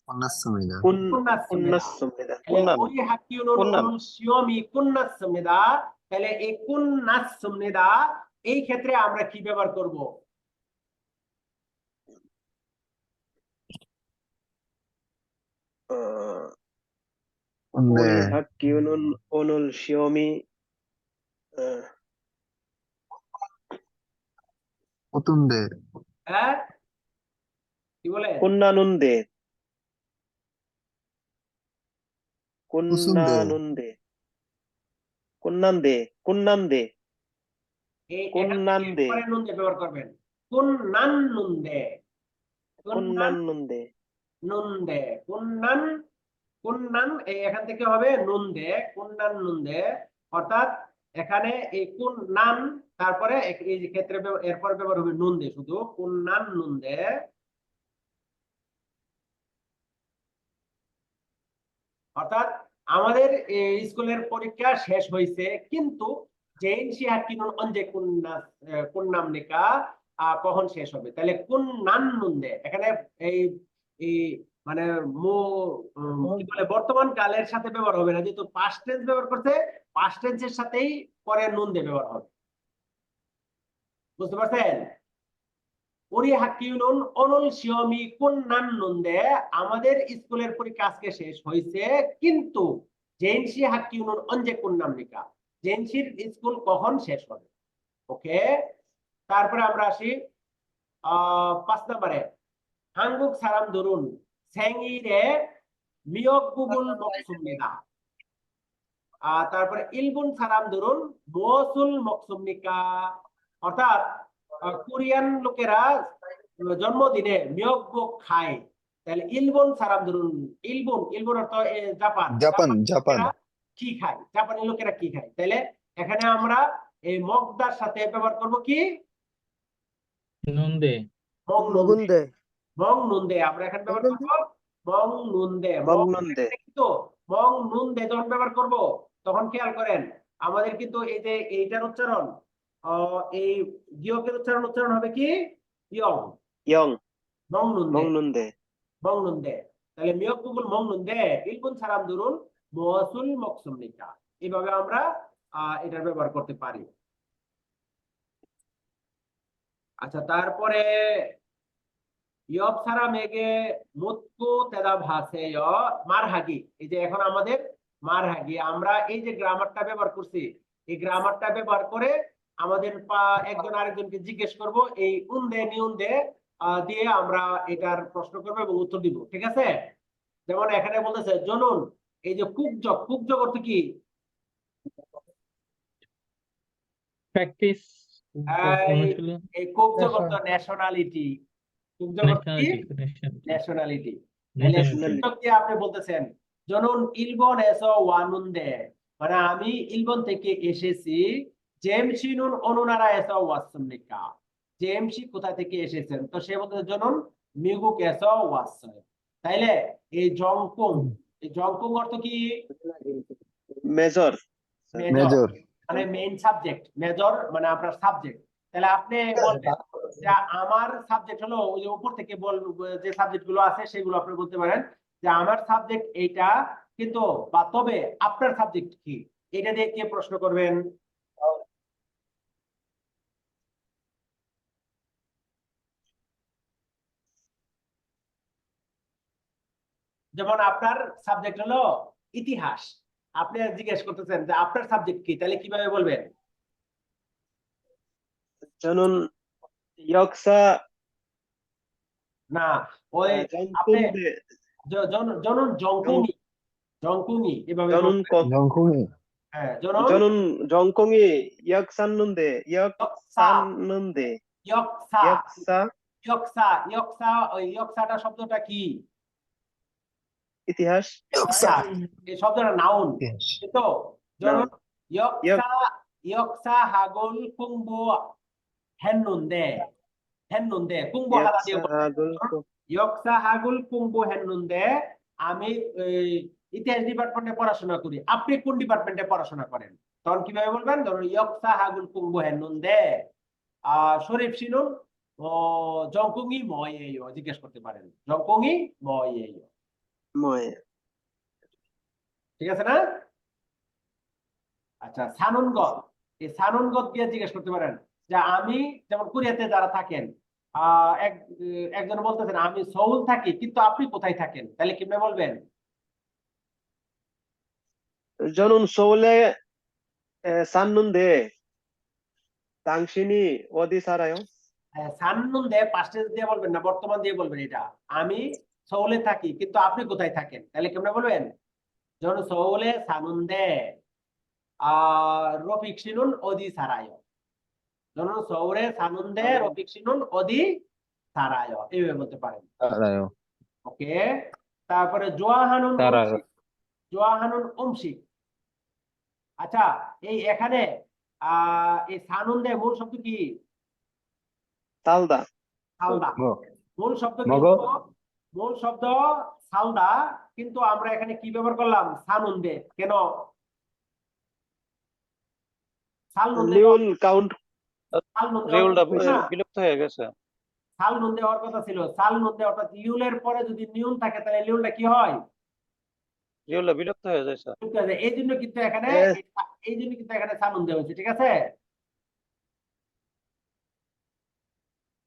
Onnasamida. কুন্নাসমনিদা। 끝났습니다. তাহলে উরি হাক্কিউনুন কুন্নাম। অনুল শিওমি কুন্নাসমনিদা। তাহলে এই কুন্নাসমনিদা এই ক্ষেত্রে আমরা কি ব্যবহার করব? 어, 네. 우리 학교는 오늘 시험이 어떤데? হ্যাঁ কি বলে 꾼나눈데, 무슨데? 꾼나눈데, 꾼난데, 꾼난데, এখান থেকে 꾼난데, পরে নুন দিয়ে ব্যবহার করবেন কোন নান নুন দে কোন নান 꾼난눈데, নুন দে কোন নান এখান থেকে হবে নুন দে কোন নান নুন দে অর্থাৎ এখানে এই কোন নান তারপরে এই যে ক্ষেত্রে এরপর ব্যবহার হবে নুন দে শুধু কোন নান নুন দে অর্থাৎ আমাদের স্কুলের পরীক্ষা শেষ হয়েছে কিন্তু জেইন শিহাকিনুন অঞ্জে কোন নাম নিকা কখন শেষ হবে তাহলে কোন নান নুনদে এখানে এই এই মানে কি বলে বর্তমান কালের সাথে ব্যবহার হবে না যেহেতু পাস্ট টেন্স ব্যবহার করছে পাস্ট টেন্সের সাথেই পরে নুন দিয়ে ব্যবহার হবে বুঝতে পারছেন ওরি হাকিউনুন অনল শিয়মি কোন নান নুনদে আমাদের স্কুলের পরীক্ষা আজকে শেষ হয়েছে কিন্তু জেনসি হাকিউনুন অঞ্জে কোন নাম নিকা জেনসির স্কুল কখন শেষ হবে ওকে তারপরে আমরা আসি 5 নম্বরে 한국 사람들은 생일에 미역국을 먹습니다 তারপরে 일본 사람들은 무엇을 먹습니까 অর্থাৎ কোরিয়ান লোকেরা জন্মদিনে মিয়কবুক খায় তাহলে ইলবন সারামদুরুন ইলবন অর্থ জাপান জাপান লোকেরা কি খায় জাপানি লোকেরা কি খায় তাহলে এখানে আমরা এই মগদার সাথে ব্যবহার করব কি নুনদে মগুন্দে মং নুনদে আমরা এখানে ব্যবহার করব মং নুনদে 먹는데, কিন্তু মং নুনদে যখন ব্যবহার করব তখন খেয়াল করেন আমাদের কিন্তু এই যে এইটার উচ্চারণ এই গিয়কের উচ্চারণ হবে কি ইয়ং 영, 먹는데 먹는데, তাহলে মিয়কবুল 먹는데 일본 사람들은 무엇을 먹습니까 এইভাবে আমরা এটার ব্যবহার করতে পারি আচ্ছা তারপরে 옆 사람에게 묻고 대답하세요 말하기 এই যে এখন আমাদের মারহাগি আমরা এই যে গ্রামারটা ব্যবহার করছি এই গ্রামারটা ব্যবহার করে আমাদের একজন আরেকজনকে জিজ্ঞেস করব এই উন্দে নিউন্দে দিয়ে আমরা এটার প্রশ্ন করব এবং উত্তর দিব ঠিক আছে যেমন এখানে বলতেছে জনুন এই যে কুকজক অর্থ কি প্র্যাকটিস এই কুকজক অর্থ ন্যাশনালিটি কুকজক অর্থ কি ন্যাশনালিটি আপনি বলতেছেন জনুন ইলবন এসো ওয়ানুন্দে মানে আমি ইলবন থেকে এসেছি জেমসিনুন অনুনারা এসো ওয়াসুমনিকা জেমসি কোথা থেকে এসেছেন তো সে বলতেছে জনুন মিগুক এসো ওয়াসয় তাইলে এই জংকুং অর্থ কি মেজর, মেজর মানে মেইন সাবজেক্ট মেজর মানে আপনার সাবজেক্ট তাহলে আপনি বলবেন যে আমার সাবজেক্ট হলো ওই যে উপর থেকে যে সাবজেক্ট গুলো আছে সেগুলো আপনি বলতে পারেন যে আমার সাবজেক্ট এইটা কিন্তু বা তবে আপনার সাবজেক্ট কি এটা দিয়ে কে প্রশ্ন করবেন যেমন আপনার সাবজেক্ট হলো ইতিহাস আপনি জিজ্ঞেস করতেছেন যে আপনার সাবজেক্ট কি তাহলে কিভাবে বলবেন 저는 역사, না ওই আপনি 전통대, জনন জংকুঙি এভাবে 저는 বলবেন। 영콩이 হ্যাঁ 저는 전공이 역사는데, 역사는데, ইয়কসা 역사, ওই ইয়কসাটা শব্দটা কি 이তিহাস, এই শব্দটা নাউন Yes. তো জনন Noun. ইয়কসা হাগল কুংবো 했는데 공부하다 역사하고, ইয়কসা হাগুল কুংবো 했는데 আমি ইতিহাস ডিপার্টমেন্টে পড়াশোনা করি আপনি কোন ডিপার্টমেন্টে পড়াশোনা করেন তখন কিভাবে বলবেন ধরুন ইয়কসা হাগুল কুংবো 했는데 শরীফ সিনুন ও জংকুঙি ময়ে요 জিজ্ঞেস করতে পারেন জংকুঙি ময়ে요 뭐예요? ঠিক আছে না আচ্ছা সানুনগত এই সানুনগত দিয়ে জিজ্ঞেস করতে পারেন যে আমি যেমন কোরিয়াতে যারা থাকেন একজন বলতেছেন আমি সউল থাকি কিন্তু আপনি কোথায় থাকেন তাহলে কিভাবে বলবেন 저는 서울에 샀는데, 당신이 어디 살아요? সান্নুন দে পাস্ট টেন্স দিয়ে বলবেন না, বর্তমান দিয়ে বলবেন। এটা আমি সৌলে থাকি, কিন্তু আপনি কোথায় থাকেন? তাহলে কেমনে বলবেন? যখন সৌলে সানুন দে রফিক সিনুন অদি সারায়, যখন সৌরে সানুন দে রফিক সিনুন অদি সারায়, এইভাবে বলতে পারেন। 알아요. ওকে, তারপরে জোয়াহানুন তারায়। উমশিক, জোয়াহানুন উমশিক। আচ্ছা, এই এখানে এই সানুন দে মূল শব্দ কি? তালদা। সালদা। 뭐, মূল শব্দ মগো। কিন্তু মূল শব্দ সালদা, কিন্তু আমরা এখানে কি ব্যবহার করলাম? সানুন্দে। কেন? সালনুন্দে লিউল কাউন্ট। সালনুন্দে রিউলটা না, বিলুপ্ত হয়ে গেছে। সালনুন্দে হওয়ার কথা ছিল। সালনুন্দে অর্থাৎ লিউলের পরে যদি নিউন থাকে তাহলে লিউলটা কি হয়? রিউলটা বিলুপ্ত হয়ে যায় স্যার। এই জন্য কিন্তু এখানে এই জন্য কিন্তু এখানে সানুন্দে হয়েছে, ঠিক আছে?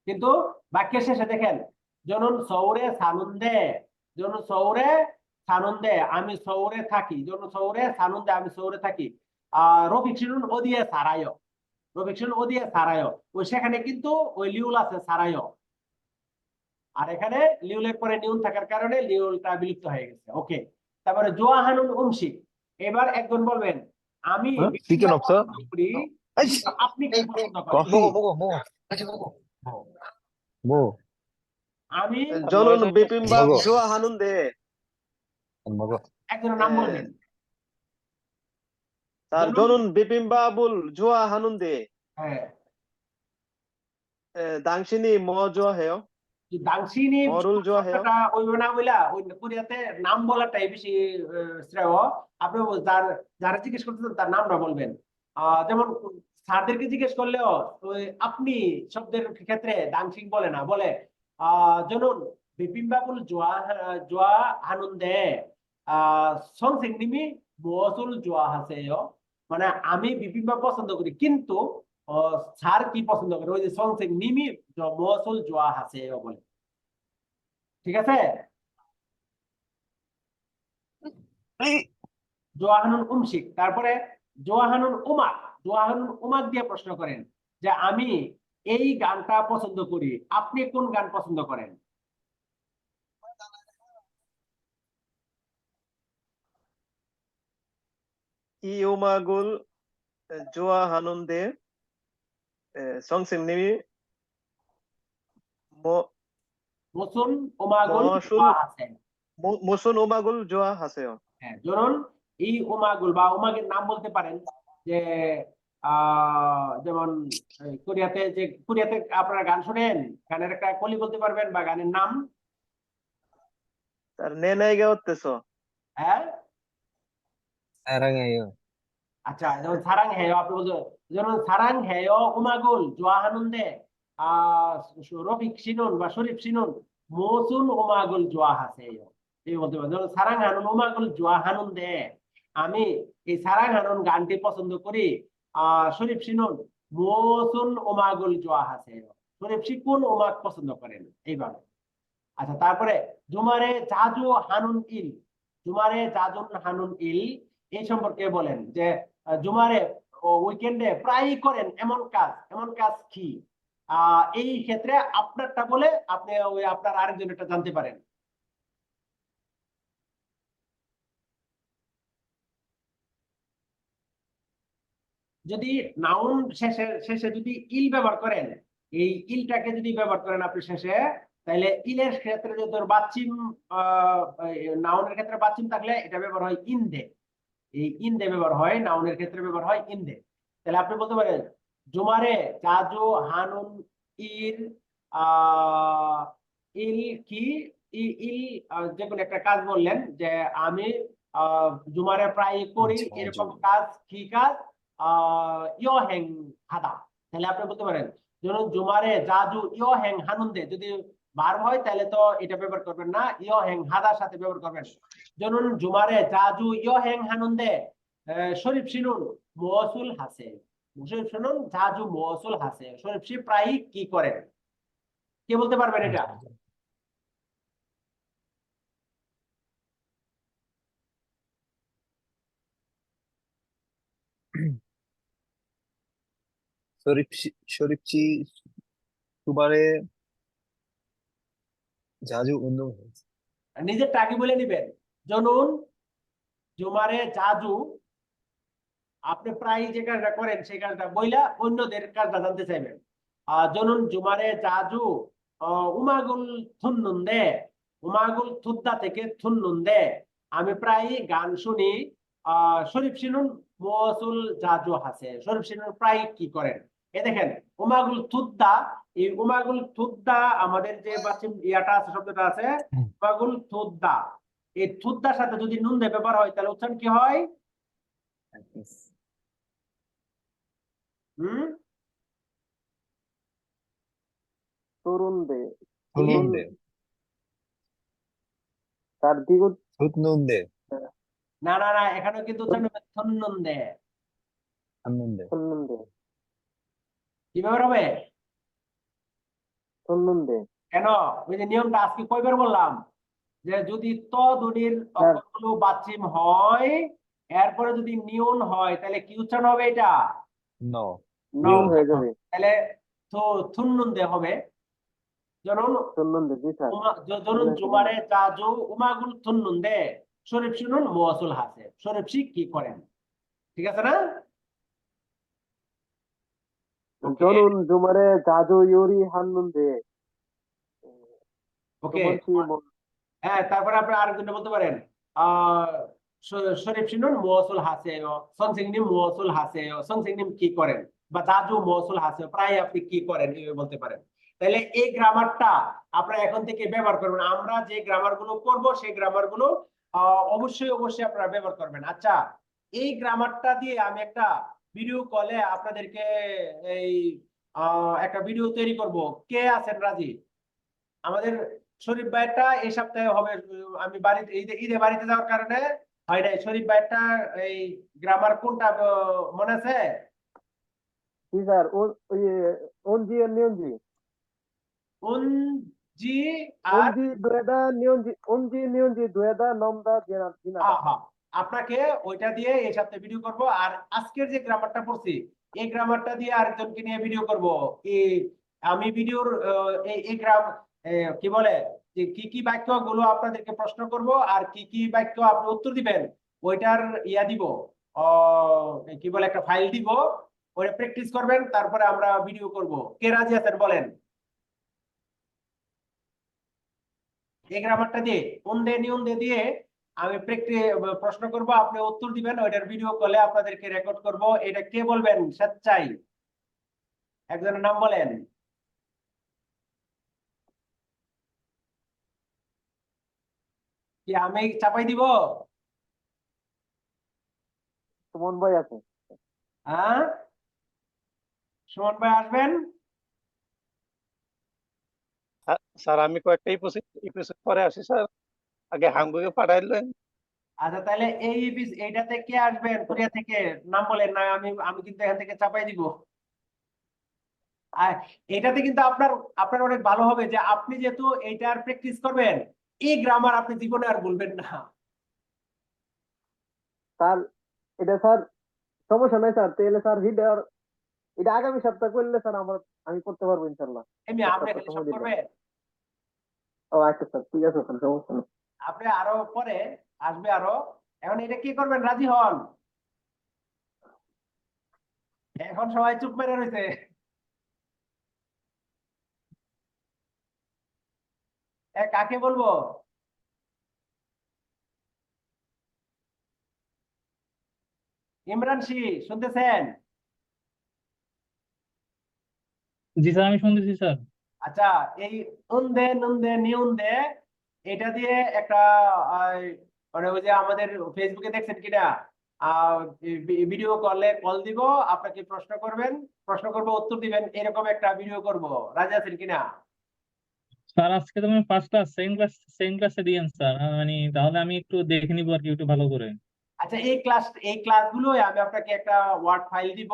কিন্তু বাক্যের শেষে দেখেন, জনন সৌরে সানুন্দে, জনন সৌরে সানুন্দে আমি সৌরে থাকি, জনন সৌরে সানুন্দে আমি সৌরে থাকি। রফিক সিনুন ওদিয়ে সারায়, রফিক সিনুন ওদিয়ে সারায়, ওই সেখানে কিন্তু ওই লিউল আছে সারায়, আর এখানে লিউলের পরে নিউন থাকার কারণে লিউলটা বিলুপ্ত হয়ে গেছে। ওকে, তারপরে জোয়াহানুন উমশিক। এবার একজন বলবেন আমি চিকেন বিপিনদা 없어? পছন্দ করি, কিন্তু আপনি কি পছন্দ করেন? 먹어, 먹어, 먹어. 같이 먹어. 뭐, আমি জনন বিপিম্বাব মগো। জোয়া হানুন্দে। 안 먹어. একজনের নাম বলবেন। তার জনন বিপিম্বাবুল জোয়া হানুন্দে হ্যাঁ, দাংশিনি ম জোয়া হেয়। দাংশিনি মরুল জোয়া হেয়। শব্দটা ওই না বইলা ওই কোরিয়াতে নাম বলাটাই বেশি শ্রেয়। আপনি যারা জিজ্ঞেস করতেছেন তার নামটা বলবেন। যেমন স্যারদেরকে জিজ্ঞেস করলেও ওই আপনি শব্দের ক্ষেত্রে দাংশিং বলে না, বলে জনুন বিপিম্বাবুল জোয়া জোয়া হানুন্দে সংসিংনিমি মসুল জোয়া হাসেয়, মানে আমি বিপিম্বা পছন্দ করি, কিন্তু স্যার কি পছন্দ করে? ওই যে সংসিং নিমি মসুল জোয়া হাসেয় বলে, ঠিক আছে? জোয়াহানুন উমশিক। তারপরে জোয়াহানুন উমাক, জোয়াহানুন উমাক দিয়ে প্রশ্ন করেন যে আমি এই গানটা পছন্দ করি, আপনি কোন গান পছন্দ করেন? ইউমাগুল জোয়া হানুন্দে সংসিমনিমি মুসুন উমাগুল মসুল জোয়া হাসেন। মুসুন উমাগুল জোয়া হাসেয়। হ্যাঁ, ধরুন এই উমাগুল বা উমাগের নাম বলতে পারেন, যে যেমন কোরিয়াতে আপনারা গান শোনেন, গানের একটা কলি বলতে পারবেন বা গানের নাম? তার নে নাই গাওতেছ। হ্যাঁ, 사랑해요. আচ্ছা, যেমন সারাং হেয় আপনি বলতে, যেমন সারাং হেয় উমাগুল জোয়াহানুন্দে রফিক সিনুন বা শরীফ সিনুন মৌসুন উমাগুল জোয়াহাসেয়, এই বলতে পারেন। যেমন সারাং হানুন উমাগুল জোয়াহানুন্দে, আমি এই সারাং হানুন গানটি পছন্দ করি, শরীফ সিনুন মৌসুন উমাগুল জোয়াহাসেয়, শরীফ সিকুন উমাগ পছন্দ করেন, এইভাবে। আচ্ছা, তারপরে জুমারে জাজু হানুন ইল, জুমারে জাজুন হানুন ইল, এই সম্পর্কে বলেন যে জুমারে উইকেন্ডে প্রায়ই করেন এমন কাজ কি? এই ক্ষেত্রে আপনারটা বলে আপনি ওই আপনার আরেকজনেরটা জানতে পারেন। যদি নাউন শেষে যদি ইল ব্যবহার করেন, এই ইলটাকে যদি ব্যবহার করেন আপনি শেষে, তাহলে ইলের ক্ষেত্রে যদি বাচ্চিম নাউনের ক্ষেত্রে বাচ্চিম থাকলে এটা ব্যবহার হয় ইনদে, এই ইনদে ব্যবহার হয়, নাউনের ক্ষেত্রে ব্যবহার হয় ইনদে। তাহলে আপনি বলতে পারেন জুমারে জাজু হানুন ইল ইল কি ইল যে কোনো একটা কাজ বললেন যে আমি জুমারে প্রায় করি এরকম কাজ, কি কাজ? ইয় হ্যাং হাদা। তাহলে আপনি বলতে পারেন যেমন জুমারে জাজু ইয় হ্যাং হানুন্দে, যদি ভার্ব হয় তাহলে তো এটা ব্যবহার করবেন না, ইয় হ্যাং হাদার সাথে ব্যবহার করবেন। যেমন জুমারে জাজু ইয় হ্যাং হানুন্দে শরীফ সিনুন মৌসুল হাসে, শরীফ সিনুন জাজু মৌসুল হাসে, শরীফ সি প্রায় কি করেন? কে বলতে পারবেন এটা? শরীফ শরীফচি 주말에 자주 운동해. নিজেরটা আগে বলে নিবেন। জনুন জুমারে জাজু, আপনি প্রায় যে কাজটা করেন সেই কাজটা বইলা অন্যদের কাজটা জানতে চাইবেন। জনুন জুমারে জাজু উমাগুল থুন্নুন দে, উমাগুল থুদ্দা থেকে থুন্নুন দে, আমি প্রায় গান শুনি। শরীফ শিনুন মওসুল জাজু হাসে, শরীফ শিনুন প্রায় কি করেন? এ দেখেন উমাগুল থুদ্দা, এই উমাগুল থুদ্দা আমাদের যে বাচিম ইয়াটা আছে, শব্দটা আছে উমাগুল থুদ্দা, এই থুদ্দার সাথে যদি নুন দিয়ে ব্যবহার হয় তাহলে উচ্চারণ কি হয়? হুম, তরুণদের 줬는데, তার দ্বিগুণ 줬는데, না না না, এখানে কিন্তু উচ্চারণ হবে থুন্নুন দে। 줬는데. তরুণদের কিভাবে হবে? তরুণদের কেন? ওই যে নিয়মটা আজকে কয়বার বললাম যে যদি ত ধ্বনির অক্ষরগুলো বাচিম হয়, এরপরে যদি নিয়ন হয় তাহলে কি উচ্চারণ হবে এটা? 너, নিয়ম হয়ে যাবে। তাহলে তো থুন্নুন দে হবে। জনুন তরুণদের জি স্যার। জনুন জুমারে জাজু উমাগুল থুন্নুন দে, শরীফ শুনুন মওসুল হাসে, শরীফ শি কি করেন? ঠিক আছে না? Okay. জনুন জুমারে জাজু ইউরি হান্নুন্দে ওকে, সুমনসি হ্যাঁ, তারপরে আপনি আরেকজনটা বলতে পারেন শরীফ শিনুন মওসুল হাসেও, সংসিংনিম মওসুল হাসেও, সংসিংনিম কি করেন, বা জাজু মওসুল হাসেও, প্রায় আপনি কি করেন এইভাবে বলতে পারেন। তাহলে এই গ্রামারটা আপনারা এখন থেকে ব্যবহার করবেন। আমরা যে গ্রামার গুলো করবো সেই গ্রামার গুলো অবশ্যই অবশ্যই আপনারা ব্যবহার করবেন। আচ্ছা, এই গ্রামারটা দিয়ে আমি একটা ভিডিও কলে আপনাদেরকে এই একটা ভিডিও তৈরি করব। কে আছেন রাজি? আমাদের শরীফ ভাইয়েরটা এই সপ্তাহে হবে। আমি বাড়িতে ঈদে বাড়িতে যাওয়ার কারণে হয় নাই। শরীফ ভাইয়েরটা এই গ্রামার কোনটা মনে আছে? জি স্যার। ওই ওনজি আর নিয়নজি উনজি আর ওনজি দুয়েদা নিয়নজি ওনজি নিয়নজি দুয়েদা নমদা জেনা জিনা হ্যাঁ, আপনাকে ওইটা দিয়ে এই সপ্তাহে ভিডিও করব। আর আজকের যে গ্রামারটা পড়ছি এই গ্রামারটা দিয়ে আরেকজনকে নিয়ে ভিডিও করব। এই আমি ভিডিওর এই কি বলে যে কি কি বাক্য গুলো আপনাদেরকে প্রশ্ন করব আর কি কি বাক্য আপনি উত্তর দিবেন, ওইটার ইয়া দিব, কি বলে একটা ফাইল দিব, ওটা প্র্যাকটিস করবেন, তারপরে আমরা ভিডিও করব। কে রাজি আছেন বলেন? এই গ্রামারটা দিয়ে উন্দে নিউন্দে দিয়ে আমি প্রশ্ন করব, আপনি উত্তর দিবেন, ওইটার ভিডিও কলে আপনাদেরকে রেকর্ড করব। এটা কে বলবেন স্বেচ্ছায়? একজনের নাম বলেন। কি আমি চাপাই দিব? সুমন ভাই আছে। হ্যাঁ, সুমন ভাই আসবেন। স্যার আমি কয়েকটা এপিসোড পরে আসি স্যার, আগে হাঙ্গুকে পাঠাইলেন। আচ্ছা, তাহলে এইটাতে কে আসবেন কোরিয়া থেকে? নাম বলেন না, আমি কিন্তু এখান থেকে চাপাই দিব। আর এটাতে কিন্তু আপনার আপনার অনেক ভালো হবে যে আপনি যেহেতু এইটার প্র্যাকটিস করবেন, এই গ্রামার আপনি জীবনে আর ভুলবেন না। স্যার এটা স্যার সমস্যা নাই স্যার। তাহলে স্যার হিডার এটা আগামী সপ্তাহ করলে স্যার আমি করতে পারবো ইনশাল্লাহ। এমনি আপনি এখানে সব করবেন। ও আচ্ছা স্যার, ঠিক আছে স্যার, সমস্যা নেই। আপনি আরো পরে আসবে আরো। এখন এটা কি করবেন, রাজি হন? এখন সবাই চুপ মেরে রয়েছে। কাকে বলবো? ইমরান সি, শুনতেছেন? জি স্যার, আমি শুনতেছি স্যার। আচ্ছা, এই উন্দে নুন্দে নিউন্দে এটা দিয়ে একটা মানে ওই যে আমাদের ফেসবুকে দেখছেন কিনা, ভিডিও কল দিব, আপনাকে প্রশ্ন করবো, উত্তর দিবেন, এরকম একটা ভিডিও করব। রাজি আছেন কিনা? স্যার আজকে তো আমি ফার্স্ট ক্লাস সেকেন্ড ক্লাসে দিয়েন স্যার, মানে তাহলে আমি একটু দেখে নিবো আর কি একটু ভালো করে। আচ্ছা, এই ক্লাসগুলো আমি আপনাকে একটা ওয়ার্ড ফাইল দিব,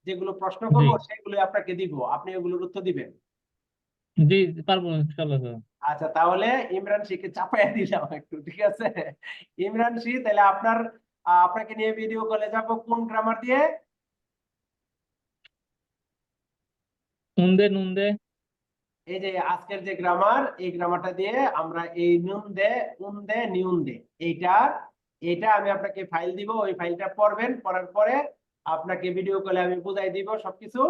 যেগুলো প্রশ্ন জি করবো সেগুলো আপনাকে দিব, আপনি এগুলোর উত্তর দিবেন। জি, পারবো ইনশাল্লাহ স্যার। আচ্ছা, তাহলে ইমরান শিখে চাপাইয়া দিলাম একটু, ঠিক আছে? ইমরান শি, তাহলে আপনাকে নিয়ে ভিডিও কলে যাবো কোন গ্রামার দিয়ে? উন্দে নুন্দে এই যে আজকের যে গ্রামার, এই গ্রামারটা দিয়ে আমরা এই নুন দে, উন দে, নিউন দে, এটা আমি আপনাকে ফাইল দিব, ওই ফাইলটা পড়বেন, পড়ার পরে আপনাকে ভিডিও কলে আমি বুঝাই দিব সবকিছু।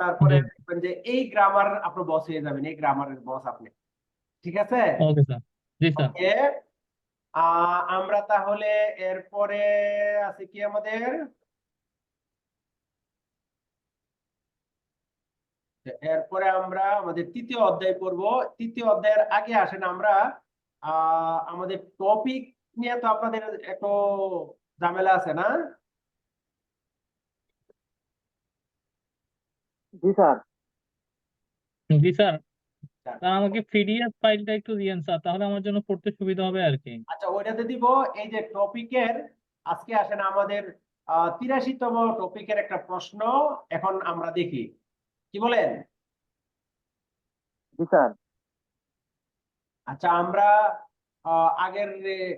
তারপরে জি দেখবেন যে এই গ্রামার আপনি বস হয়ে যাবেন, এই গ্রামারের বস আপনি। ঠিক আছে? Okay sir. জি স্যার। ওকে, আমরা তাহলে এরপরে আছে কি আমাদের, এরপরে আমরা আমাদের তৃতীয় অধ্যায় পড়বো। তৃতীয় অধ্যায়ের আগে আসেন আমরা আমাদের টপিক নিয়ে তো আপনাদের একটু ঝামেলা আছে না? জি স্যার। জি স্যার। স্যার আমাকে পিডিএফ ফাইলটা একটু দিয়েন স্যার, তাহলে আমার জন্য পড়তে সুবিধা হবে আর কি। আচ্ছা, ওইটাতে দিব। এই যে টপিকের আজকে আসেন আমাদের 83তম টপিকের একটা প্রশ্ন এখন আমরা দেখি, কি বলেন? জি স্যার। আচ্ছা, আমরা আগের